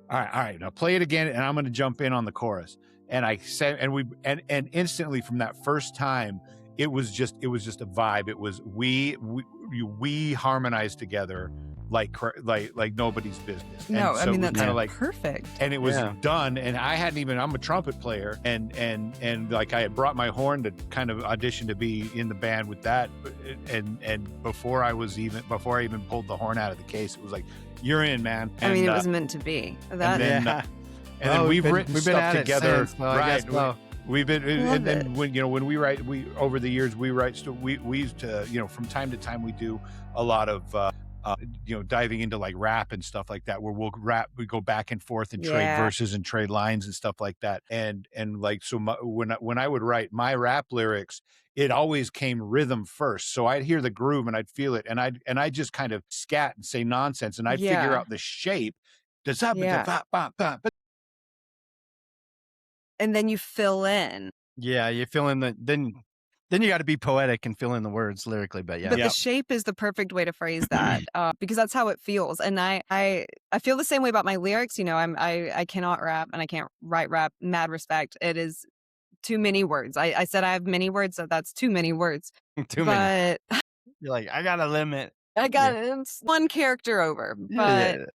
all right, now play it again, and I'm going to jump in on the chorus. And I said, and instantly from that first time, it was just a vibe. It was we harmonized together like nobody's business. No, And I so mean it was that's kind of like, perfect. and it was Yeah. done, and I hadn't even, I'm a trumpet player, and like I had brought my horn to kind of audition to be in the band with that, and before I even pulled the horn out of the case, it was like, you're in, man. I mean, And, it was meant to be. That then, Yeah. and then we've written stuff at it together, since, so I right? guess so. We've been, Love and then it. when we write, over the years we write. We used to, from time to time we do a lot of diving into like rap and stuff like that, where we'll rap, we go back and forth and trade Yeah. verses and trade lines and stuff like that. And like, so when I would write my rap lyrics, it always came rhythm first. So I'd hear the groove and I'd feel it, and I'd just kind of scat and say nonsense, and I'd figure Yeah. out the shape. Yeah. And then you fill in. Yeah, you fill in then Then you got to be poetic and fill in the words lyrically, but yeah. But the shape is the perfect way to phrase that because that's how it feels. And I feel the same way about my lyrics. I cannot rap and I can't write rap. Mad respect. It is too many words. I said I have many words, so that's too many words. Too many. You're like, I got a limit. I got it's one character over, but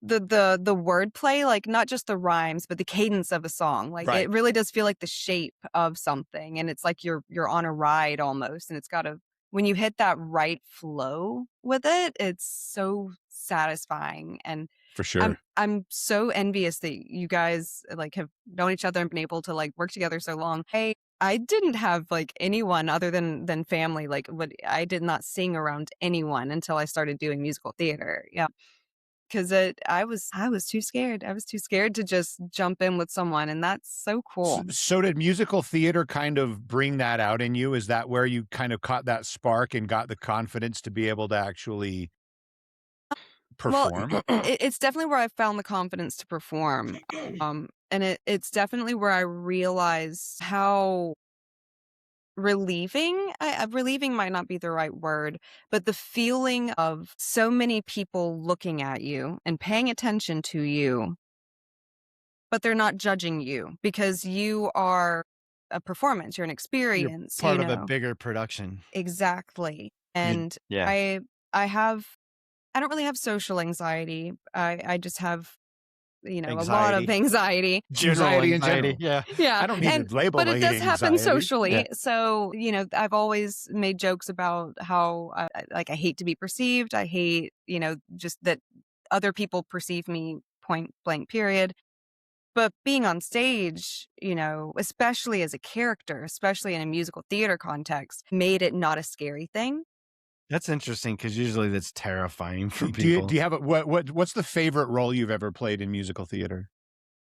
the wordplay, like not just the rhymes, but the cadence of a song, like it really does feel like the shape of something, and it's like you're on a ride almost, and it's got when you hit that right flow with it, it's so satisfying. And for sure, I'm so envious that you guys like have known each other and been able to like work together so long. Hey, I didn't have like anyone other than family. Like I did not sing around anyone until I started doing musical theater. Yeah. Because I was too scared. I was too scared to just jump in with someone, and that's so cool. So did musical theater kind of bring that out in you? Is that where you kind of caught that spark and got the confidence to be able to actually perform? Well, it's definitely where I found the confidence to perform, and it's definitely where I realized how relieving might not be the right word, but the feeling of so many people looking at you and paying attention to you, but they're not judging you because you are a performance, you're an experience, you're part of a bigger production. Exactly. And I don't really have social anxiety. I just have anxiety. A lot of anxiety. Anxiety in general. Yeah. I don't need to label it. But it does happen socially. Yeah. So, I've always made jokes about how I hate to be perceived. I hate, just that other people perceive me point blank period. But being on stage, especially as a character, especially in a musical theater context, made it not a scary thing. That's interesting because usually that's terrifying for people. Do you have what's the favorite role you've ever played in musical theater?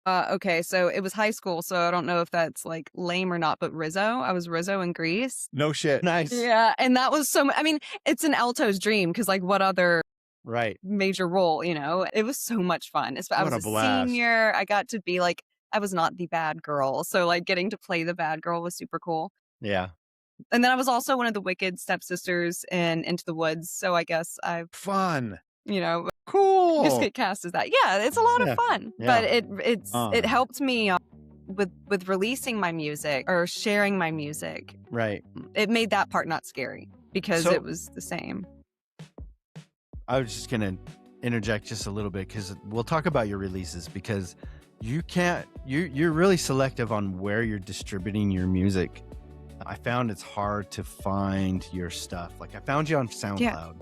Okay, so it was high school, so I don't know if that's like lame or not, but Rizzo. I was Rizzo in Grease. No shit. Nice. Yeah, and that was it's an alto's dream because like what other major role, It was so much fun. I was a senior. I got to be like, I was not the bad girl, so like getting to play the bad girl was super cool. Yeah. And then I was also one of the wicked stepsisters in Into the Woods. So I guess fun. Cool. Just get cast as that. Yeah, it's a lot of fun. Yeah. But it helped me with releasing my music or sharing my music. Right. It made that part not scary because it was the same. I was just gonna interject just a little bit because we'll talk about your releases because you're really selective on where you're distributing your music. I found it's hard to find your stuff. Like I found you on SoundCloud.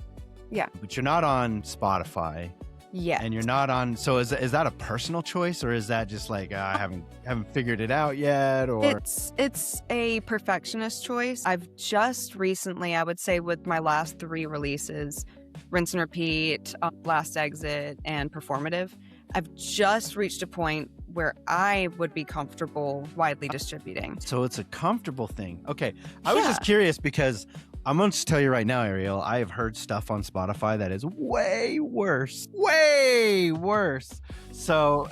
Yeah. But you're not on Spotify. Yeah. And you're not on. So is that a personal choice or is that just like I haven't figured it out yet? Or it's a perfectionist choice. I've just recently, I would say, with my last 3 releases, Rinse and Repeat, Last Exit, and Performative, I've just reached a point where I would be comfortable widely distributing. So it's a comfortable thing. Okay. I was just curious because I'm going to tell you right now, Ariel, I have heard stuff on Spotify that is way worse. Way worse. So,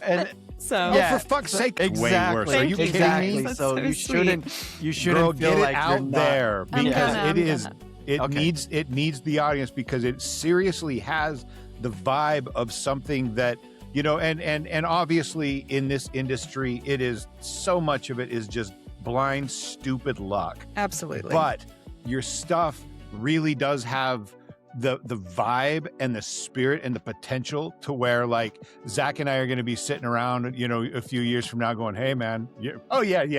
for fuck's sake, exactly. Way worse. Are you kidding me? So you shouldn't Girl, feel get like it out you're there because it needs the audience because it seriously has the vibe of something that and obviously in this industry, it is so much of it is just blind, stupid luck. Absolutely. But your stuff really does have the vibe and the spirit and the potential to where like Zach and I are going to be sitting around, a few years from now going, hey man,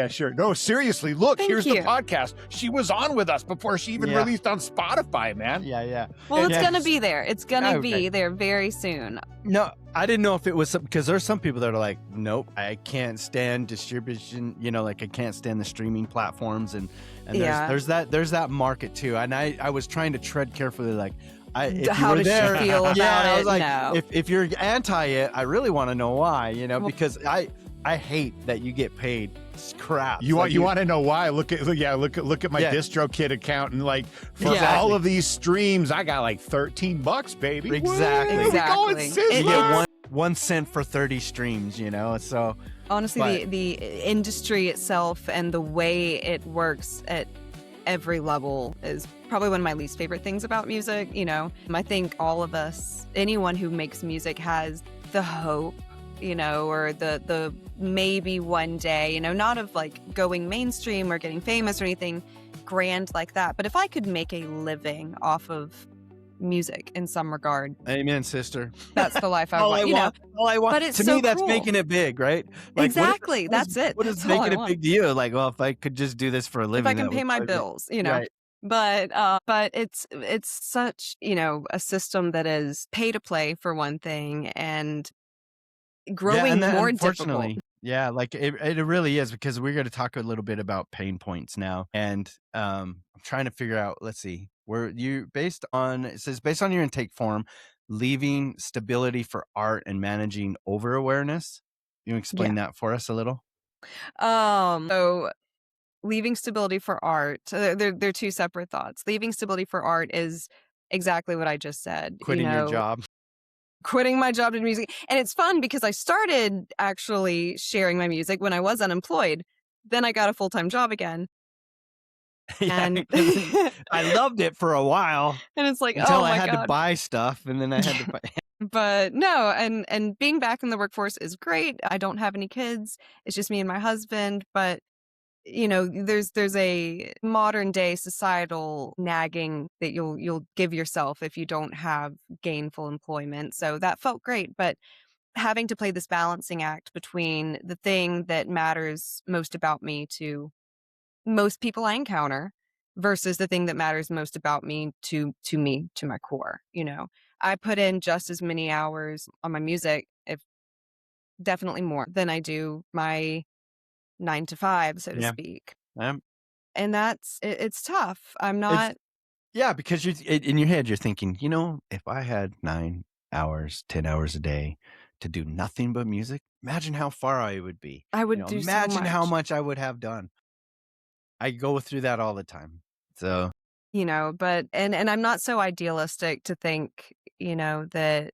sure. No, seriously, look, here's the podcast. She was on with us before she even released on Spotify, man. Yeah. Well, it's going to be there. It's going to be there very soon. No, I didn't know if it was because there's some people that are like, nope, I can't stand distribution, like I can't stand the streaming platforms and there's that market too. And I was trying to tread carefully, like how does she feel about it? I was like, no. if you're anti it, I really want to know why, because I hate that you get paid crap. You want to know why? Look at my DistroKid account and like for all of these streams, I got like $13, baby. Exactly. Exactly. You get 1 cent for 30 streams, So Honestly, the industry itself and the way it works at every level is probably one of my least favorite things about music. I think all of us, anyone who makes music, has the hope, or the maybe one day, not of like going mainstream or getting famous or anything grand like that. But if I could make a living off of music in some regard, amen, sister, that's the life I want. All I want. But it's to so me, that's cool. making it big, right? Like, exactly. That's it. What is making it big to you? Like, well, if I could just do this for a living, if I can pay my bills, Right. But it's such, a system that is pay to play for one thing, and growing more difficult. Yeah, like it really is, because we're going to talk a little bit about pain points now. And I'm trying to figure out, let's see, it says based on your intake form, leaving stability for art and managing over awareness. You explain that for us a little? So leaving stability for art, they're two separate thoughts. Leaving stability for art is exactly what I just said. Quitting your job. Quitting my job to music. And it's fun because I started actually sharing my music when I was unemployed. Then I got a full-time job again. And I loved it for a while. And it's like, until oh my I had God. to buy stuff, and then I had to buy. But no, and being back in the workforce is great. I don't have any kids. It's just me and my husband. But there's a modern day societal nagging that you'll give yourself if you don't have gainful employment. So that felt great, but having to play this balancing act between the thing that matters most about me to most people I encounter versus the thing that matters most about me to my core. I put in just as many hours on my music, if definitely more, than I do my 9 to 5, so to speak. And it's tough. I'm not. Because in your head, you're thinking, if I had 9 hours, 10 hours a day to do nothing but music, imagine how far I would be. I would do imagine so much. how much I would have done. I go through that all the time. So, but, and I'm not so idealistic to think, that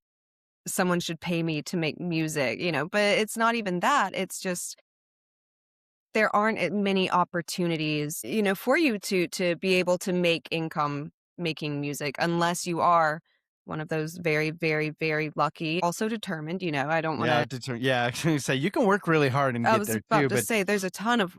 someone should pay me to make music, but it's not even that. It's just, there aren't many opportunities, for you to be able to make income making music, unless you are one of those very, very, very lucky, also determined. I don't want to. I was going to say, you can work really hard and get there too. I was about to say, there's a ton of,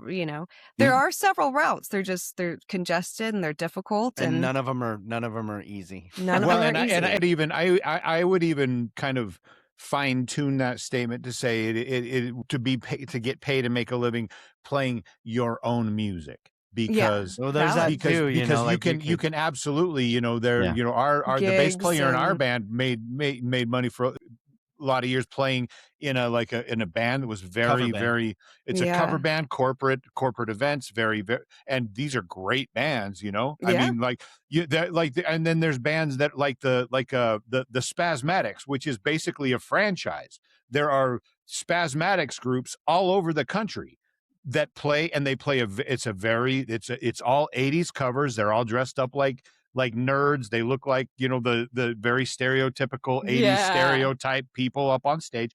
there are several routes. They're congested and they're difficult, and none of them are easy. None of them are easy. I would even kind of fine tune that statement to say to get paid to make a living playing your own music. Because there's that too, you can absolutely, our the bass player in our band made money for a lot of years playing in a band that was very it's a cover band, corporate events, very and these are great bands, I mean, and then there's bands that the Spasmatics, which is basically a franchise. There are Spasmatics groups all over the country that play, and they play it's all 80s covers. They're all dressed up like nerds. They look like, the very stereotypical 80s stereotype people up on stage.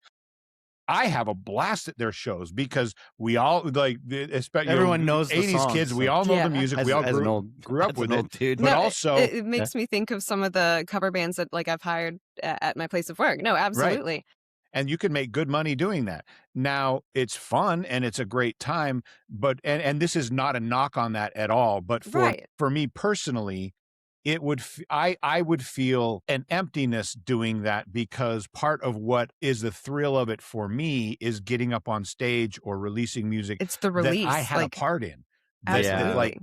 I have a blast at their shows because we all especially everyone knows 80s the songs, kids. We all know the music. We all grew up with it. Dude. But also, it makes me think of some of the cover bands that I've hired at my place of work. No, absolutely. Right. And you can make good money doing that. Now, it's fun and it's a great time, but and this is not a knock on that at all. But for me personally, I would feel an emptiness doing that, because part of what is the thrill of it for me is getting up on stage or releasing music. It's the release that I had a part in. Absolutely.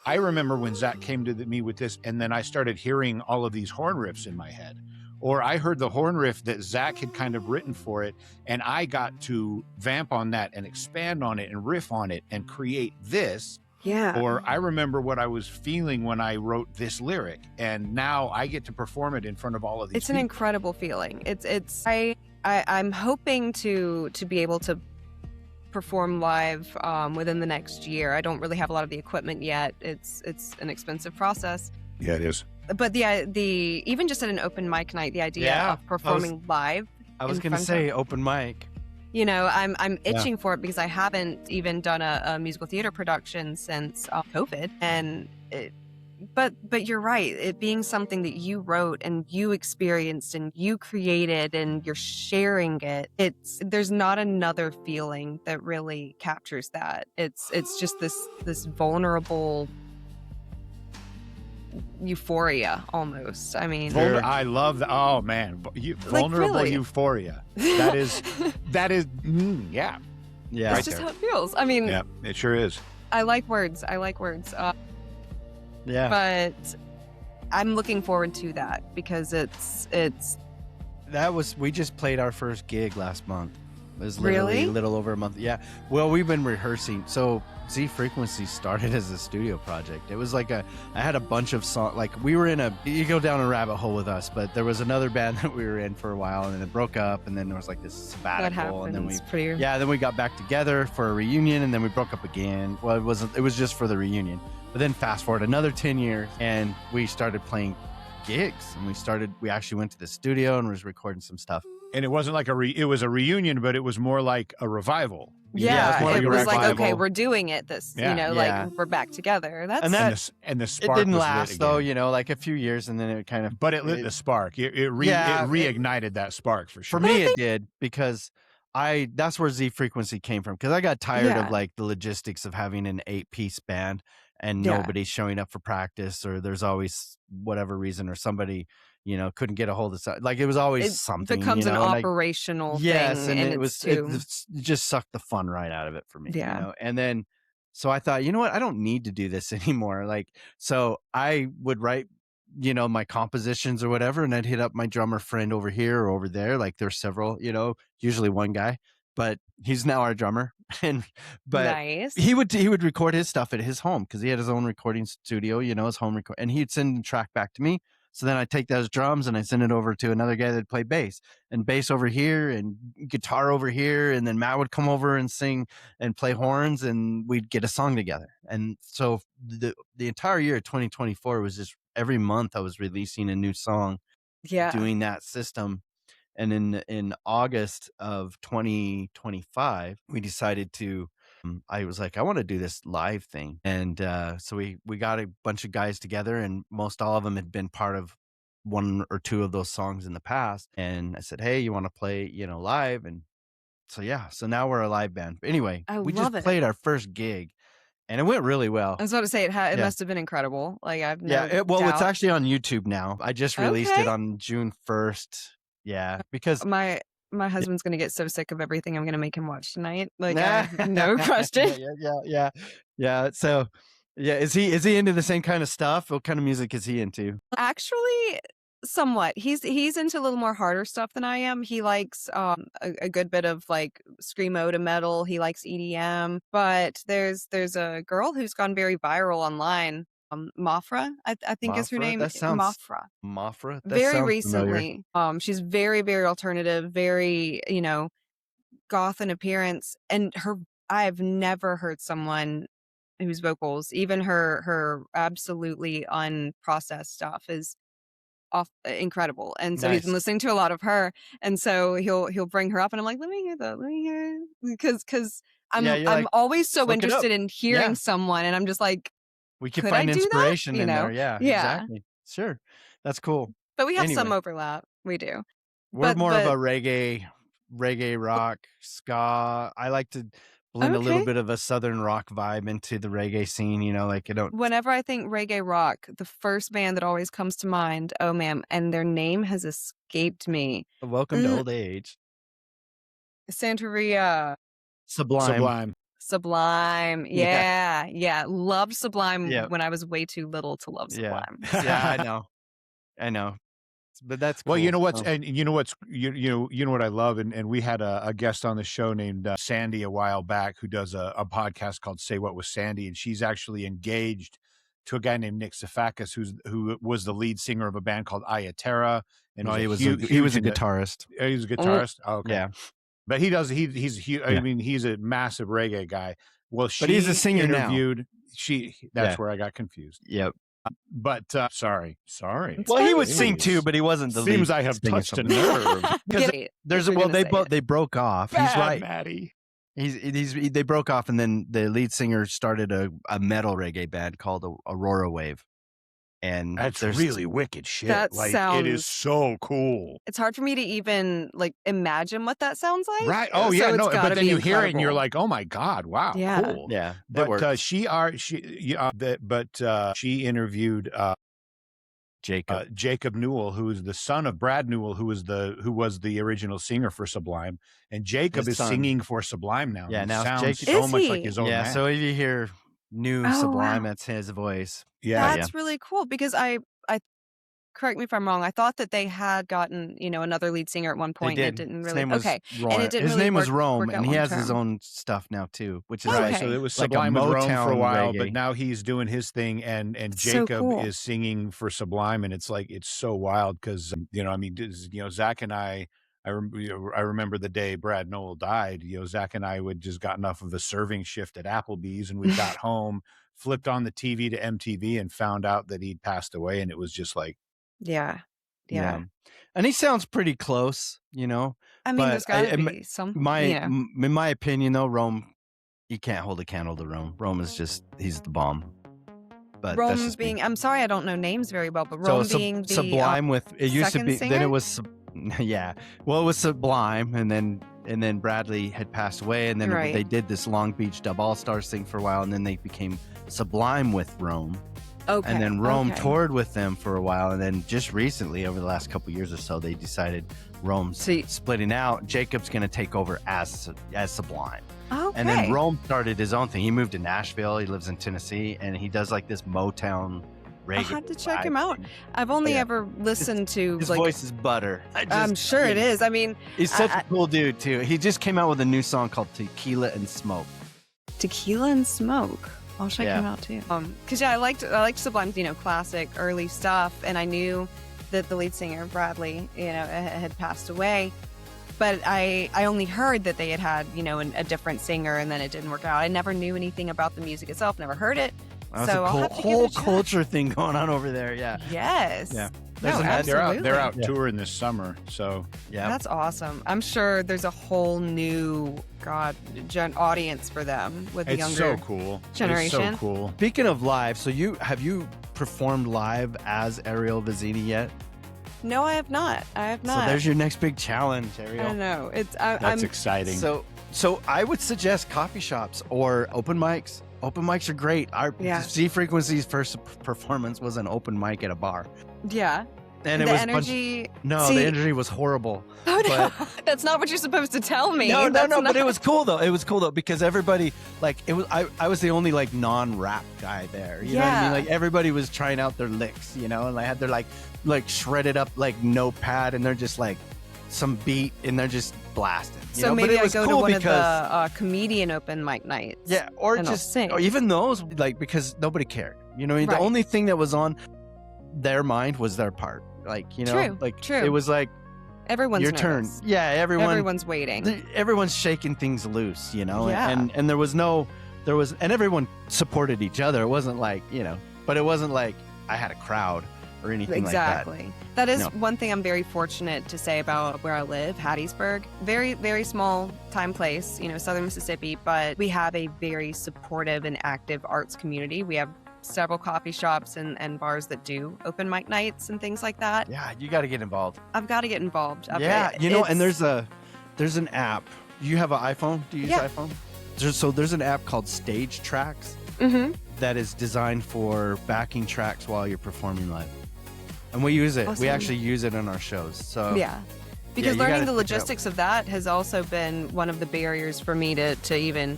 I remember when Zach came to me with this, and then I started hearing all of these horn riffs in my head. Or I heard the horn riff that Zach had kind of written for it, and I got to vamp on that and expand on it and riff on it and create this. Yeah. Or I remember what I was feeling when I wrote this lyric, and now I get to perform it in front of all of these people. An incredible feeling. I'm hoping to be able to perform live within the next year. I don't really have a lot of the equipment yet. It's an expensive process. Yeah, it is. But the even just at an open mic night, the idea of performing live. I was going to say open mic. You know, I'm itching for it because I haven't even done a musical theater production since COVID, and but you're right. It being something that you wrote and you experienced and you created and you're sharing it, there's not another feeling that really captures that. It's just this vulnerable euphoria almost. I mean, I love that. Oh man, vulnerable really. Euphoria. That is yeah. That's right just there. how it feels. I mean, Yeah, it sure is. I like words. Yeah. But I'm looking forward to that because we just played our first gig last month. It was literally Really? a little over a month. Yeah. Well, we've been rehearsing. So Z Frequency started as a studio project. It was like I had a bunch of songs. Like we were you go down a rabbit hole with us, but there was another band that we were in for a while and then it broke up and then there was like this sabbatical. that happens. And then then we got back together for a reunion and then we broke up again. Well, it was just for the reunion. But then fast forward another 10 years and we started playing gigs and we actually went to the studio and was recording some stuff. And it wasn't like it was a reunion, but it was more like a revival. Yeah, it was like, okay, we're doing it. Like we're back together. That's and the spark. It didn't last though, like a few years, and then it kind of. But it lit the spark. It reignited that spark for sure. For me, it did because that's where Z Frequency came from because I got tired of like the logistics of having an 8-piece band and nobody showing up for practice, or there's always whatever reason, or somebody couldn't get a hold of something. Like it was always something. It becomes an operational thing. Yes, and it just sucked the fun right out of it for me. Yeah. And then so I thought, you know what, I don't need to do this anymore. Like so I would write my compositions or whatever, and I'd hit up my drummer friend over here or over there. Like there's several, usually one guy, but he's now our drummer. But nice. he would record his stuff at his home because he had his own recording studio, his home record, and he'd send the track back to me. So then I take those drums and I send it over to another guy that'd play bass over here and guitar over here. And then Matt would come over and sing and play horns and we'd get a song together. And so the entire year of 2024 was just every month I was releasing a new song, doing that system. And in August of 2025, we decided to, I was like, I want to do this live thing. And so we got a bunch of guys together and most all of them had been part of one or two of those songs in the past. And I said, hey, you want to play, live? And so, so now we're a live band. But anyway, we just played our first gig and it went really well. I was about to say, it must have been incredible. Like I've it's actually on YouTube now. I just released it on June 1st. Yeah, because my husband's gonna get so sick of everything I'm gonna make him watch tonight. Like no question. Yeah. So is he into the same kind of stuff? What kind of music is he into? Actually, somewhat. He's into a little more harder stuff than I am. He likes a good bit of like screamo to metal. He likes EDM. But there's a girl who's gone very viral online. Mafra, I think is her name. That sounds Mafra. That very sounds recently. familiar. She's very, very alternative, very, goth in appearance. And I've never heard someone whose vocals, even her absolutely unprocessed stuff is incredible. And so he's been listening to a lot of her. And so he'll bring her up and I'm like, let me hear it. Because I'm always so interested in hearing someone and I'm just like, we can find inspiration in there. Yeah, exactly. Sure. That's cool. But we have some overlap. We do. We're more of a reggae rock, ska. I like to blend a little bit of a southern rock vibe into the reggae scene, Whenever I think reggae rock, the first band that always comes to mind, oh man, and their name has escaped me. Welcome to old age. Santeria. Sublime. Yeah. Loved Sublime when I was way too little to love Sublime. Yeah, I know. But that's cool. Well, you know what I love, and we had a guest on the show named Sandy a while back who does a podcast called Say What with Sandy, and she's actually engaged to a guy named Nick Safakis, who was the lead singer of a band called Ayaterra, and he was a guitarist. He was a guitarist. Oh, okay. Yeah. But I mean, he's a massive reggae guy. Well, but he's a singer interviewed. now. That's where I got confused. Yep. But sorry. Well, he would sing too, but he wasn't the lead. Seems I have touched a nerve. They broke off. He's right. Maddie. They broke off, and then the lead singer started a metal reggae band called Aurora Wave. And that's really wicked shit. That it is so cool. It's hard for me to even imagine what that sounds like. Right. Oh yeah, no. But then you hear it and you're like, oh my God, wow, cool. Yeah. But she interviewed Jacob Newell, who is the son of Brad Newell, who was the original singer for Sublime, and Jacob is singing for Sublime now. Yeah, now sounds Jacob so much like his own man. So if you hear new Sublime, that's his voice. Yeah, that's really cool because I correct me if I'm wrong. I thought that they had gotten another lead singer at one point. They did. It didn't his really name was and it didn't his really name was Rome, work and he has his own stuff now too, which is right. So it was like Sublime with Rome for a while, reggae. but now he's doing his thing, and Jacob is singing for Sublime, and it's so wild because Zach and I remember the day Brad Nowell died. Zach and I would just gotten off of a serving shift at Applebee's, and we got home, flipped on the TV to MTV, and found out that he'd passed away, and it was just like, yeah. And he sounds pretty close, I mean, there's got to be some. In my opinion, though, Rome, you can't hold a candle to Rome. Rome is he's the bomb. But Rome being, I'm sorry, I don't know names very well, but Rome being the Sublime with it used to be. singer? Then it was, yeah. Well, it was Sublime, and then Bradley had passed away, and then they did this Long Beach Dub All Stars thing for a while, and then they became Sublime with Rome. Okay. And then Rome toured with them for a while, and then just recently, over the last couple of years or so, they decided Rome's splitting out. Jacob's going to take over as Sublime. Okay. And then Rome started his own thing. He moved to Nashville. He lives in Tennessee, and he does like this Motown reggae. I'll have to check him out. I've only ever listened to his voice is butter. I'm sure it is. I mean, he's such a cool dude too. He just came out with a new song called Tequila and Smoke. Tequila and Smoke. I'll check him out too. Because I liked Sublime's classic early stuff, and I knew that the lead singer Bradley had passed away, but I only heard that they had a different singer, and then it didn't work out. I never knew anything about the music itself, never heard it. That's so a I'll have to whole give it a culture thing going on over there. Yeah. Yes. Yeah. They're out touring this summer, so that's awesome. I'm sure there's a whole new audience for them with the younger so cool generation. It's so cool. Speaking of live, so have you performed live as Ariel Vizzini yet? No, I have not. So there's your next big challenge, Ariel. I know that's exciting. So I would suggest coffee shops or open mics. Open mics are great. Our Z Frequency's first performance was an open mic at a bar. Yeah. And the it was energy. The energy was horrible. Oh, no. That's not what you're supposed to tell me. No, but it was cool though. It was cool though because everybody I was the only non-rap guy there. You know what I mean? Everybody was trying out their licks, and they had their shredded up notepad, and they're just some beat, and they're just blasting. So maybe I go to one of the comedian open mic nights. Yeah, or even those because nobody cared. The only thing that was on their mind was their part. True. It was everyone's your nervous. turn. Yeah, everyone's waiting. Everyone's shaking things loose, Yeah. And and everyone supported each other. It wasn't but it wasn't I had a crowd or anything like that. Exactly. That is one thing I'm very fortunate to say about where I live, Hattiesburg. Very, very small time place, southern Mississippi, but we have a very supportive and active arts community. We have several coffee shops and bars that do open mic nights and things like that. Yeah, you got to get involved. I've got to get involved. And there's an app. You have an iPhone? Do you use iPhone? There's an app called Stage Tracks that is designed for backing tracks while you're performing live. And we use it. Awesome. We actually use it in our shows. So because learning the logistics of that has also been one of the barriers for me to even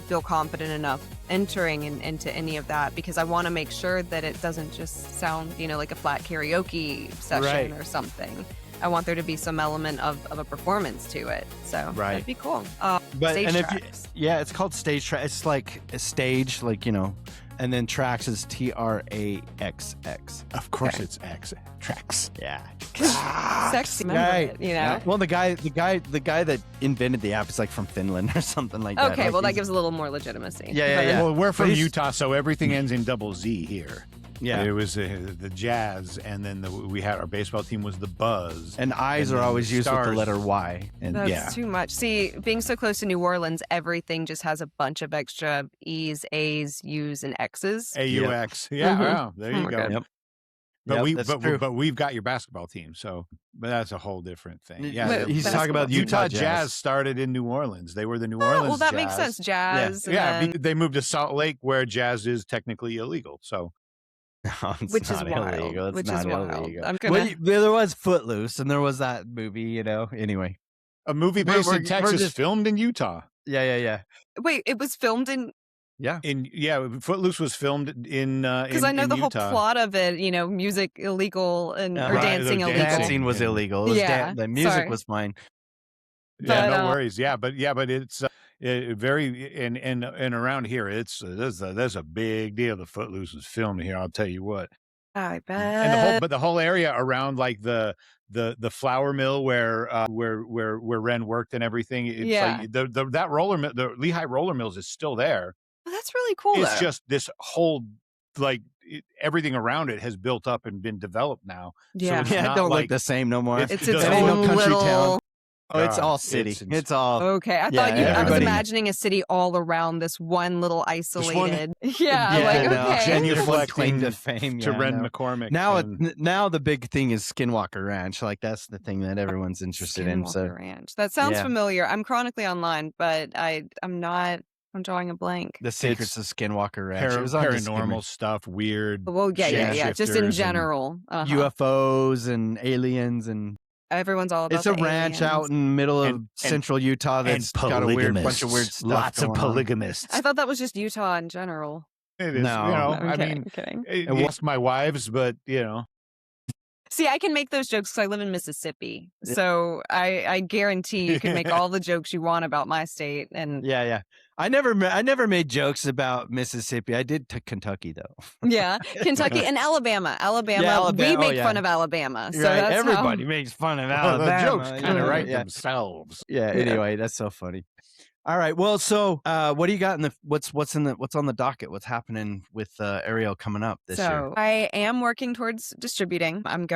feel confident enough entering into any of that, because I want to make sure that it doesn't just sound, like a flat karaoke session or something. I want there to be some element of a performance to it. So that'd be cool. Stage Tracks. It's called Stage Tracks. It's like a stage, and then Tracks is TRAXX. Of course, it's X Tracks. Yeah, sexy. Right. Yeah. Well, the guy that invented the app is from Finland or something like that. Okay, well that gives a little more legitimacy. Yeah. Well, we're from Utah, so everything ends in double Z here. Yeah. It was the Jazz, and then we had our baseball team was the Buzz. And I's are always used with the letter Y. And That's too much. See, being so close to New Orleans, everything just has a bunch of extra E's, A's, U's, and X's. AUX. Yeah, wow, there you go. Yep. But we've got your basketball team, but that's a whole different thing. Yeah, he's talking about Utah Jazz started in New Orleans. They were the New Orleans. Well, that Jazz. makes sense. Jazz. Yeah. They moved to Salt Lake, where jazz is technically illegal. So, which is wild. Which is wild. There was Footloose, and there was that movie. Anyway, a movie based in Texas, filmed in Utah. Yeah. Wait, it was filmed in. Yeah. Footloose was filmed in because I know the Utah. whole plot of it. Music illegal or dancing illegal. Dancing was illegal. The music was fine. Yeah, no worries. But it's very and around here there's a big deal. The Footloose was filmed here. I'll tell you what. I bet. And the whole area around like the flour mill where Ren worked and everything. It's like that roller mill, the Lehigh Roller Mills is still there. Well, that's really cool. It's just this whole everything around it has built up and been developed now. Yeah, so it don't look the same no more. It's its own country town. Oh, it's all city. It's all okay. I was imagining a city all around this one little isolated. Genuflecting claim to fame to Ren McCormick. Now the big thing is Skinwalker Ranch. Like that's the thing that everyone's interested in. So Ranch. That sounds familiar. I'm chronically online, but I'm not. I'm drawing a blank. The Secrets of Skinwalker Ranch. It was paranormal stuff, weird. Well, yeah. Just in general, UFOs and aliens and. Everyone's all about. It's a ranch out in the middle of central Utah that's got a bunch of weird stuff. Lots of polygamists. I thought that was just Utah in general. It is. No, I'm kidding. It was my wives, but See, I can make those jokes because I live in Mississippi, so I guarantee you can make all the jokes you want about my state. And yeah. I never made jokes about Mississippi. I did to Kentucky though. Yeah, Kentucky and Alabama. Alabama. We make fun of Alabama, so that's everybody makes fun of Alabama. The jokes kind of write themselves. Yeah. Anyway, that's so funny. All right. Well, so what do you got in what's on the docket? What's happening with Ariel coming up this year? I am working towards distributing. I'm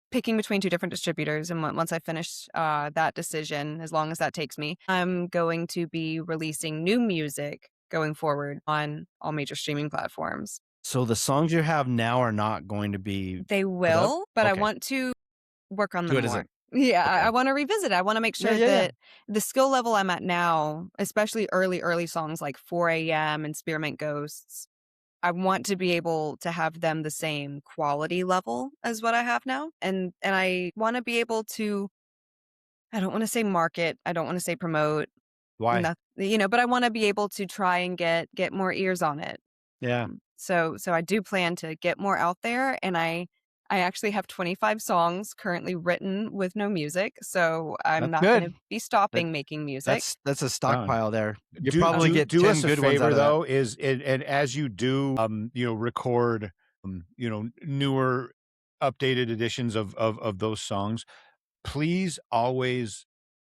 picking between two different distributors, and once I finish that decision, as long as that takes me, I'm going to be releasing new music going forward on all major streaming platforms. So the songs you have now are not going to be. They will, but I want to work on them more. Yeah, okay. I want to revisit it. I want to make sure that the skill level I'm at now, especially early songs like 4 a.m. and Spearmint Ghosts, I want to be able to have them the same quality level as what I have now. And I want to be able to, I don't want to say market, I don't want to say promote. Why? But I want to be able to try and get more ears on it. Yeah. So I do plan to get more out there, and I actually have 25 songs currently written with no music, so I'm not going to be stopping making music. That's a stockpile there. You probably get 10 us good a favor ones though. And as you do, record, newer, updated editions of those songs, please always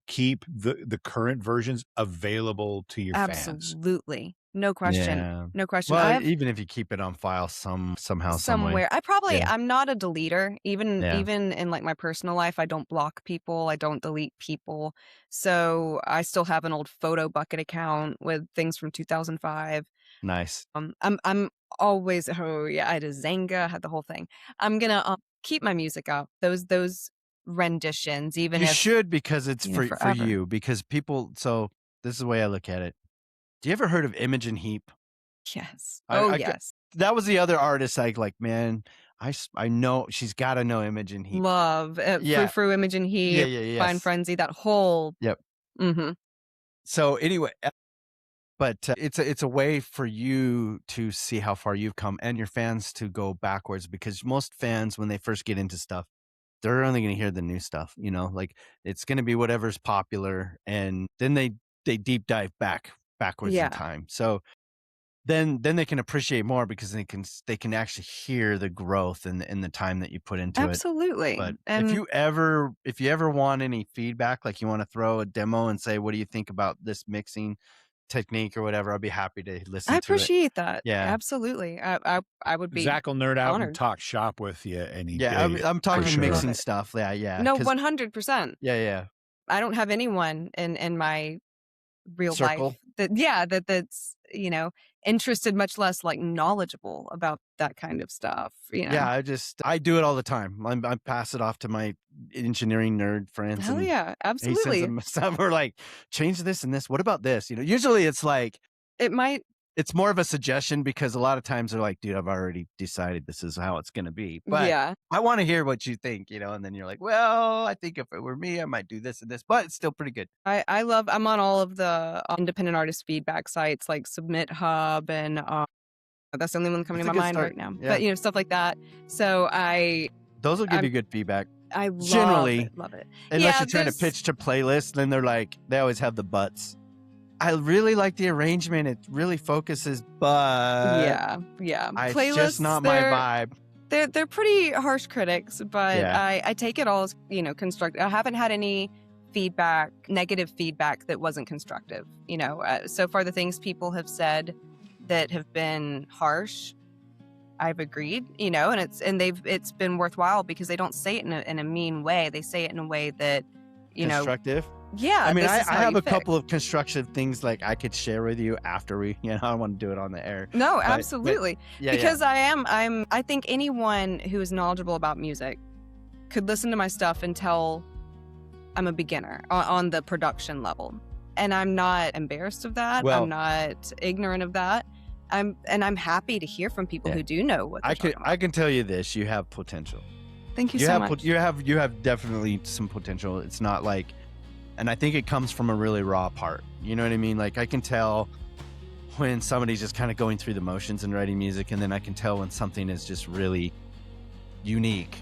keep the current versions available to your fans. Absolutely. No question. Yeah. No question. Well, even if you keep it on file somehow, somewhere. I'm not a deleter. Even in like my personal life, I don't block people. I don't delete people. So I still have an old photo bucket account with things from 2005. Nice. I'm always I had a Zanga, I had the whole thing. I'm gonna keep my music up. Those renditions, even you if should, because it's for you, because people. So this is the way I look at it. Do you ever heard of Imogen Heap? Yes. Yes. That was the other artist. Like, man, I know she's got to know Imogen Heap. Love Frou Imogen Heap. Fine Frenzy. That whole. Yep. Mm-hmm. So anyway, but it's a way for you to see how far you've come and your fans to go backwards, because most fans, when they first get into stuff, they're only going to hear the new stuff. Like it's going to be whatever's popular, and then they deep dive backwards in time. So then they can appreciate more, because they can actually hear the growth and the time that you put into it. Absolutely. But if you ever want any feedback, like you want to throw a demo and say, what do you think about this mixing, technique or whatever, I'll be happy to listen to I it. appreciate that. Yeah. Absolutely. I would be. Zach will nerd out and honored. talk shop with you. And I'm talking sure. mixing stuff. Yeah. No, 100%. Yeah. I don't have anyone in my real Circle. life that's interested, much less like knowledgeable about that kind of stuff. Yeah, I do it all the time. I pass it off to my engineering nerd friends. Hell and yeah, he sends absolutely. them stuff. We're like, change this and this. What about this? Usually it's like it's more of a suggestion because a lot of times they're like, dude, I've already decided this is how it's going to be. But yeah, I want to hear what you think, and then you're like, well, I think if it were me, I might do this and this, but it's still pretty good. I'm on all of the independent artist feedback sites like Submit Hub, and that's the only one coming to my mind right now. Yeah. But stuff like that. So those will give you good feedback. I generally love it. Unless you're trying to pitch to playlists, then they're like, they always have the buts. I really like the arrangement. It really focuses, but yeah. It's just not my vibe. They're pretty harsh critics, but Yeah. I take it all as constructive. I haven't had any negative feedback that wasn't constructive. So far the things people have said that have been harsh, I've agreed. And it's been worthwhile because they don't say it in a mean way. They say it in a way that constructive. Yeah, I mean, I have a couple of constructive things like I could share with you after we, I don't want to do it on the air. No, absolutely. Because yeah. I think anyone who is knowledgeable about music could listen to my stuff and tell I'm a beginner on the production level. And I'm not embarrassed of that. Well, I'm not ignorant of that. I'm happy to hear from people who do know what I can tell you this, you have potential. Thank you so much. You have definitely some potential. It's not like, and I think it comes from a really raw part. You know what I mean? Like I can tell when somebody's just kind of going through the motions and writing music, and then I can tell when something is just really unique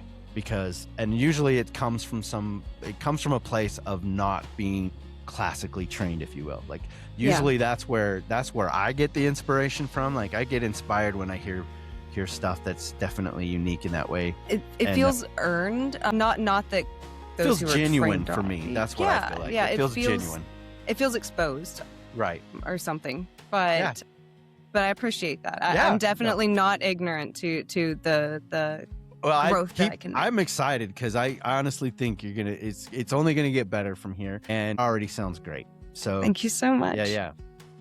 and usually it comes from a place of not being classically trained, if you will. Like usually that's where I get the inspiration from. Like I get inspired when I hear stuff that's definitely unique in that way. It feels earned. Not that it feels genuine for me. That's what I feel like. Yeah, it feels genuine. It feels exposed, right, or something. But I appreciate that. I'm definitely not ignorant to the growth that I can. I'm excited because I honestly think it's only gonna get better from here, and it already sounds great. So thank you so much. Yeah.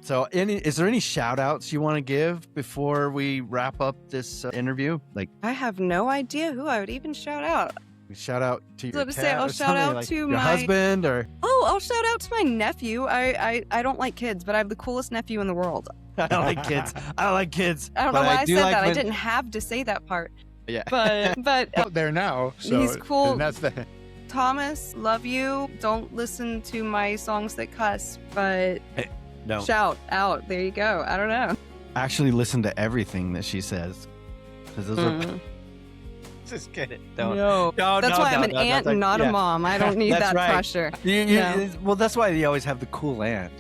So, is there any shout outs you want to give before we wrap up this interview? Like, I have no idea who I would even shout out. Shout out to your I'll shout out to your husband, or I'll shout out to my nephew. I don't like kids, but I have the coolest nephew in the world. I don't like kids. I don't know why I said that. I didn't have to say that part. Yeah. But out there now. So he's cool. And that's the Thomas, love you. Don't listen to my songs that cuss, but no. Shout out. There you go. I don't know. Actually listen to everything that she says. Because those are just kidding. That's why I'm an aunt and not a mom. I don't need that pressure. Well, that's why you always have the cool aunt.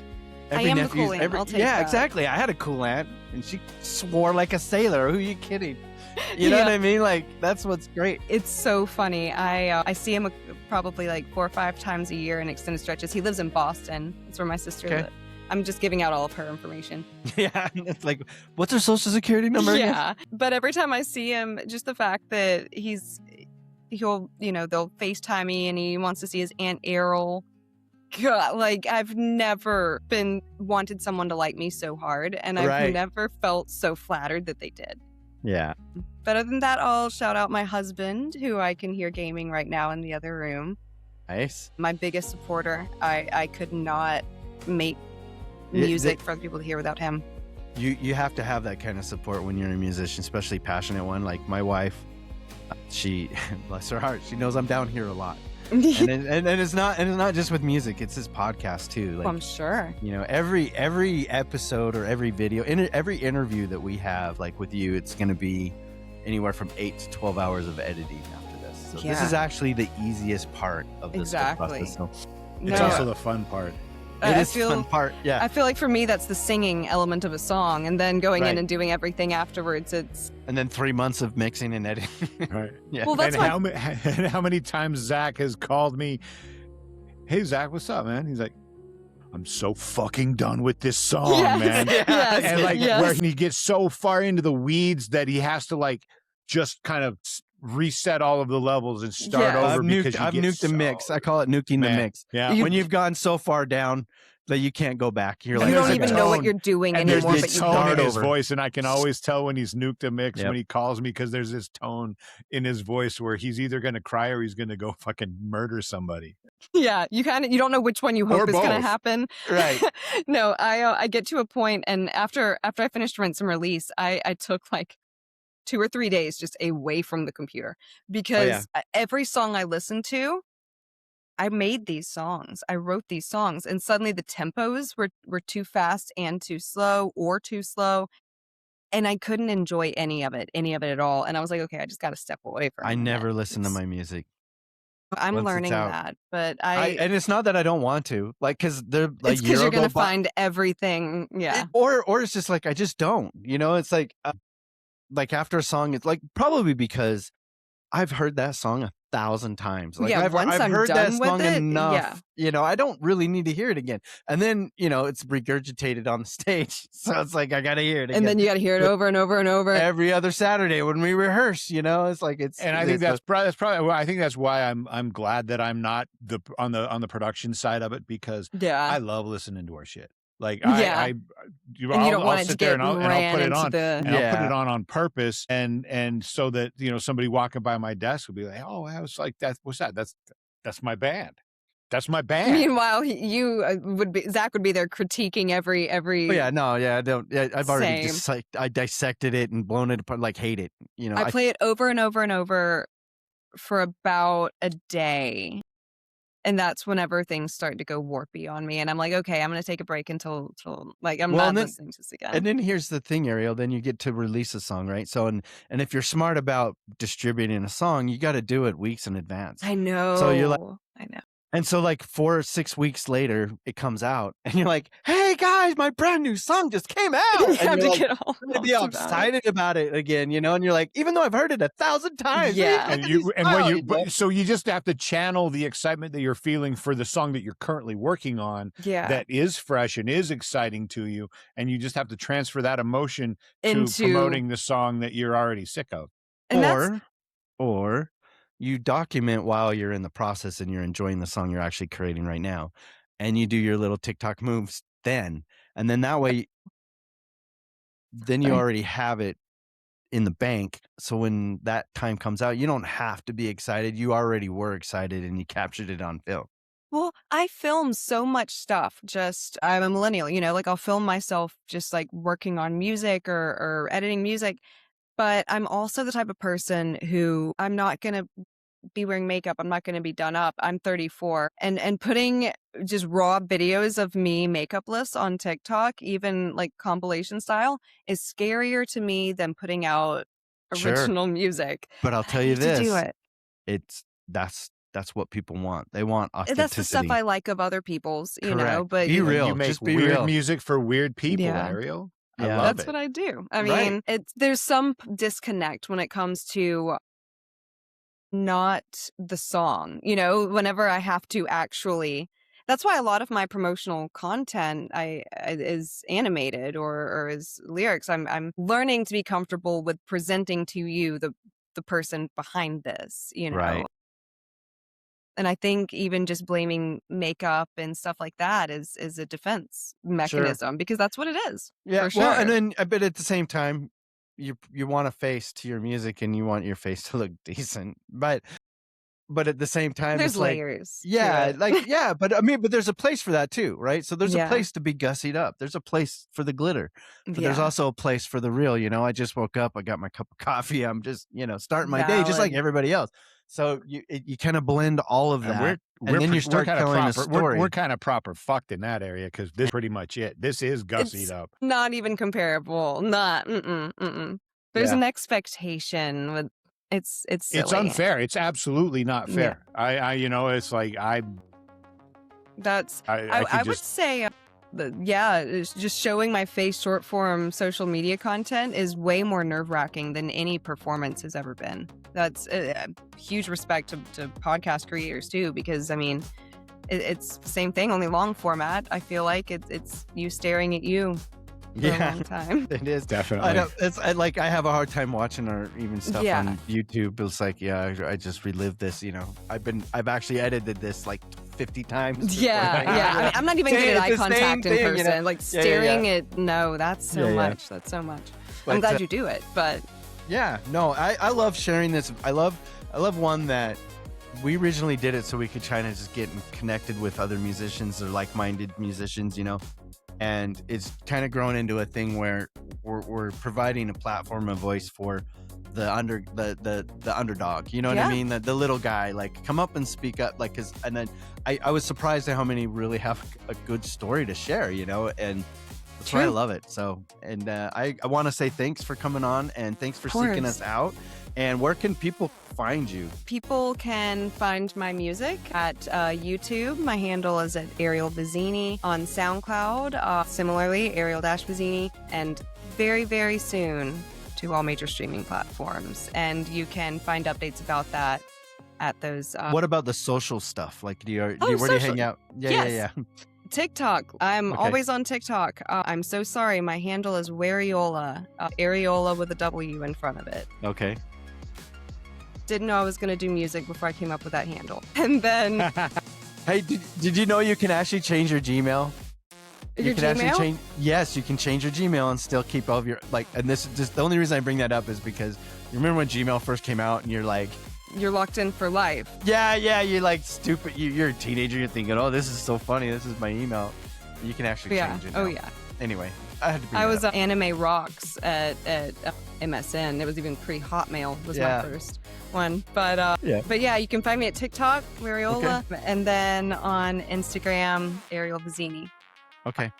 I am the cool aunt. I'll take that. Exactly. I had a cool aunt, and she swore like a sailor. Who are you kidding? You know what I mean? Like, that's what's great. It's so funny. I see him probably like 4 or 5 times a year in extended stretches. He lives in Boston. That's where my sister lives. I'm just giving out all of her information. Yeah, it's like, what's her social security number? Yeah, but every time I see him, just the fact that they'll FaceTime me and he wants to see his Aunt Ariel. God, like I've never wanted someone to like me so hard, and I've never felt so flattered that they did. Yeah. But other than that, I'll shout out my husband, who I can hear gaming right now in the other room. Nice. My biggest supporter. I could not make music for other people to hear without him. You have to have that kind of support when you're a musician, especially a passionate one. Like my wife, she bless her heart, she knows I'm down here a lot. and it's not just with music, it's his podcast too. Like, I'm sure. Every episode or every video, every interview that we have, like with you, it's going to be anywhere from 8 to 12 hours of editing after this. So this is actually the easiest part of this process. So it's also the fun part. It is the fun part. Yeah. I feel like for me, that's the singing element of a song, and then going in and doing everything afterwards. And then 3 months of mixing and editing. Right. Yeah. Well, that's how many times Zach has called me, "Hey Zach, what's up, man?" He's like, I'm so fucking done with this song, man. Yes, And like yes. where he gets so far into the weeds that he has to like just kind of reset all of the levels and start over. I've nuked the mix. I call it nuking the mix. Yeah. When you've gone so far down that you can't go back. You're like, you don't even know what tone. you're doing And anymore, there's but this you tone start in his over. voice, and I can always tell when he's nuked a mix Yep. when he calls me, because there's this tone in his voice where he's either going to cry or he's going to go fucking murder somebody. Yeah, you don't know which one you hope is going to happen. Right. No, I get to a point, and after I finished Rinse and Release, I took like 2 or 3 days just away from the computer, because every song I listened to, I made these songs. I wrote these songs, and suddenly the tempos were too fast and too slow, or too slow, and I couldn't enjoy any of it at all. And I was like, okay, I just got to step away from it. I never listen to my music. I'm once it's learning out. that, but and it's not that I don't want to, like, because they're like, it's because you're gonna find everything, or it's just like I just don't, it's like after a song, it's like probably because I've heard that song 1,000 times. Like I've heard that song enough. I don't really need to hear it again. And then it's regurgitated on the stage, so it's like I gotta hear it again. And then you gotta hear it over and over and over every other Saturday when we rehearse. It's like it's. And I think that's probably. I think that's why I'm glad that I'm not on the production side of it, because I love listening to our shit. Like I'll sit there and I'll put it on, and I'll put it on purpose, and so that somebody walking by my desk would be like, oh, I was like, what's that? That's my band. That's my band. Meanwhile, Zach would be there critiquing every. Oh, yeah, no, yeah, I don't. Yeah, I've already I dissected it and blown it apart. Like, hate it. I play it over and over and over for about a day. And that's whenever things start to go warpy on me. And I'm like, okay, I'm going to take a break until like I'm not listening to this again. And then here's the thing, Ariel, then you get to release a song, right? So, and if you're smart about distributing a song, you got to do it weeks in advance. I know. So you're like, I know. And so like 4 or 6 weeks later, it comes out and you're like, hey guys, my brand new song just came out. You and have to get all excited about it again, and you're like, even though I've heard it 1,000 times. Yeah. So you just have to channel the excitement that you're feeling for the song that you're currently working on. Yeah. That is fresh and is exciting to you. And you just have to transfer that emotion into promoting the song that you're already sick of. Or you document while you're in the process and you're enjoying the song you're actually creating right now, and you do your little TikTok moves then, and then that way, then you already have it in the bank. So when that time comes out, you don't have to be excited. You already were excited and you captured it on film. Well, I film so much stuff. I'm a millennial, like I'll film myself just like working on music or editing music. But I'm also the type of person who I'm not going to be wearing makeup. I'm not going to be done up. I'm 34. And putting just raw videos of me makeupless on TikTok, even like compilation style, is scarier to me than putting out original music. But I'll tell you this. To do it. That's what people want. They want authenticity. That's the stuff I like of other people's, but be real. You make just be weird real. music for weird people, Ariel. Yeah. That's what I do. I mean, there's some disconnect when it comes to not the song, whenever I have to actually. That's why a lot of my promotional content is animated or is lyrics. I'm learning to be comfortable with presenting to you the person behind this, Right. And I think even just blaming makeup and stuff like that is a defense mechanism, because that's what it is. Yeah. For sure. Well, and then, but at the same time, you want a face to your music and you want your face to look decent, but at the same time, there's it's like, layers. but I mean, but there's a place for that too, right? So there's a place to be gussied up. There's a place for the glitter, but there's also a place for the real. I just woke up, I got my cup of coffee, I'm just starting my day just like everybody else. So you kind of blend all of that, and then you start telling a story. We're kind of proper fucked in that area, because this is pretty much it. This is gussied up. Not even comparable. Not. There's an expectation with. It's silly. It's unfair. It's absolutely not fair. It's like I would say it's just showing my face short form social media content is way more nerve-wracking than any performance has ever been. That's a huge respect to podcast creators too, because I mean, it's the same thing, only long format. I feel like it's you staring at you for a long time. It is definitely. I know, I have a hard time watching or even stuff on YouTube. It's like, I just relived this. I've actually edited this like 50 times. Yeah. I mean, I'm not even good at eye contact in person. Like staring at that's so much. That's so much. But I'm glad you do it, but I love sharing this. I love one that we originally did it so we could try to just get connected with other musicians or like-minded musicians, and it's kind of grown into a thing where we're providing a platform, a voice for the underdog. You know what I mean? The little guy, like, come up and speak up, like, and then I was surprised at how many really have a good story to share, and that's why I love it. So, and I want to say thanks for coming on, and thanks for seeking us out. And where can people find you? People can find my music at YouTube. My handle is at Ariel Vizzini. On SoundCloud, similarly, Ariel-Vizzini. And very, very soon to all major streaming platforms. And you can find updates about that at those. What about the social stuff? Like, where do you hang out? Yeah. TikTok. I'm always on TikTok. I'm so sorry. My handle is Wariola. Areola with a W in front of it. Okay. Didn't know I was going to do music before I came up with that handle. And then... Hey, did you know you can actually change your Gmail? Your Gmail? Yes, you can change your Gmail and still keep all of your... And this is just... The only reason I bring that up is because you remember when Gmail first came out and you're like... You're locked in for life. Yeah, you're like stupid. You're a teenager. You're thinking, oh, this is so funny. This is my email. You can actually change it now. Oh, yeah. Anyway, I had to bring I was Anime Rocks at MSN. It was even pre-Hotmail was my first one. But you can find me at TikTok, Wariola, and then on Instagram, Ariel Vizzini. Okay.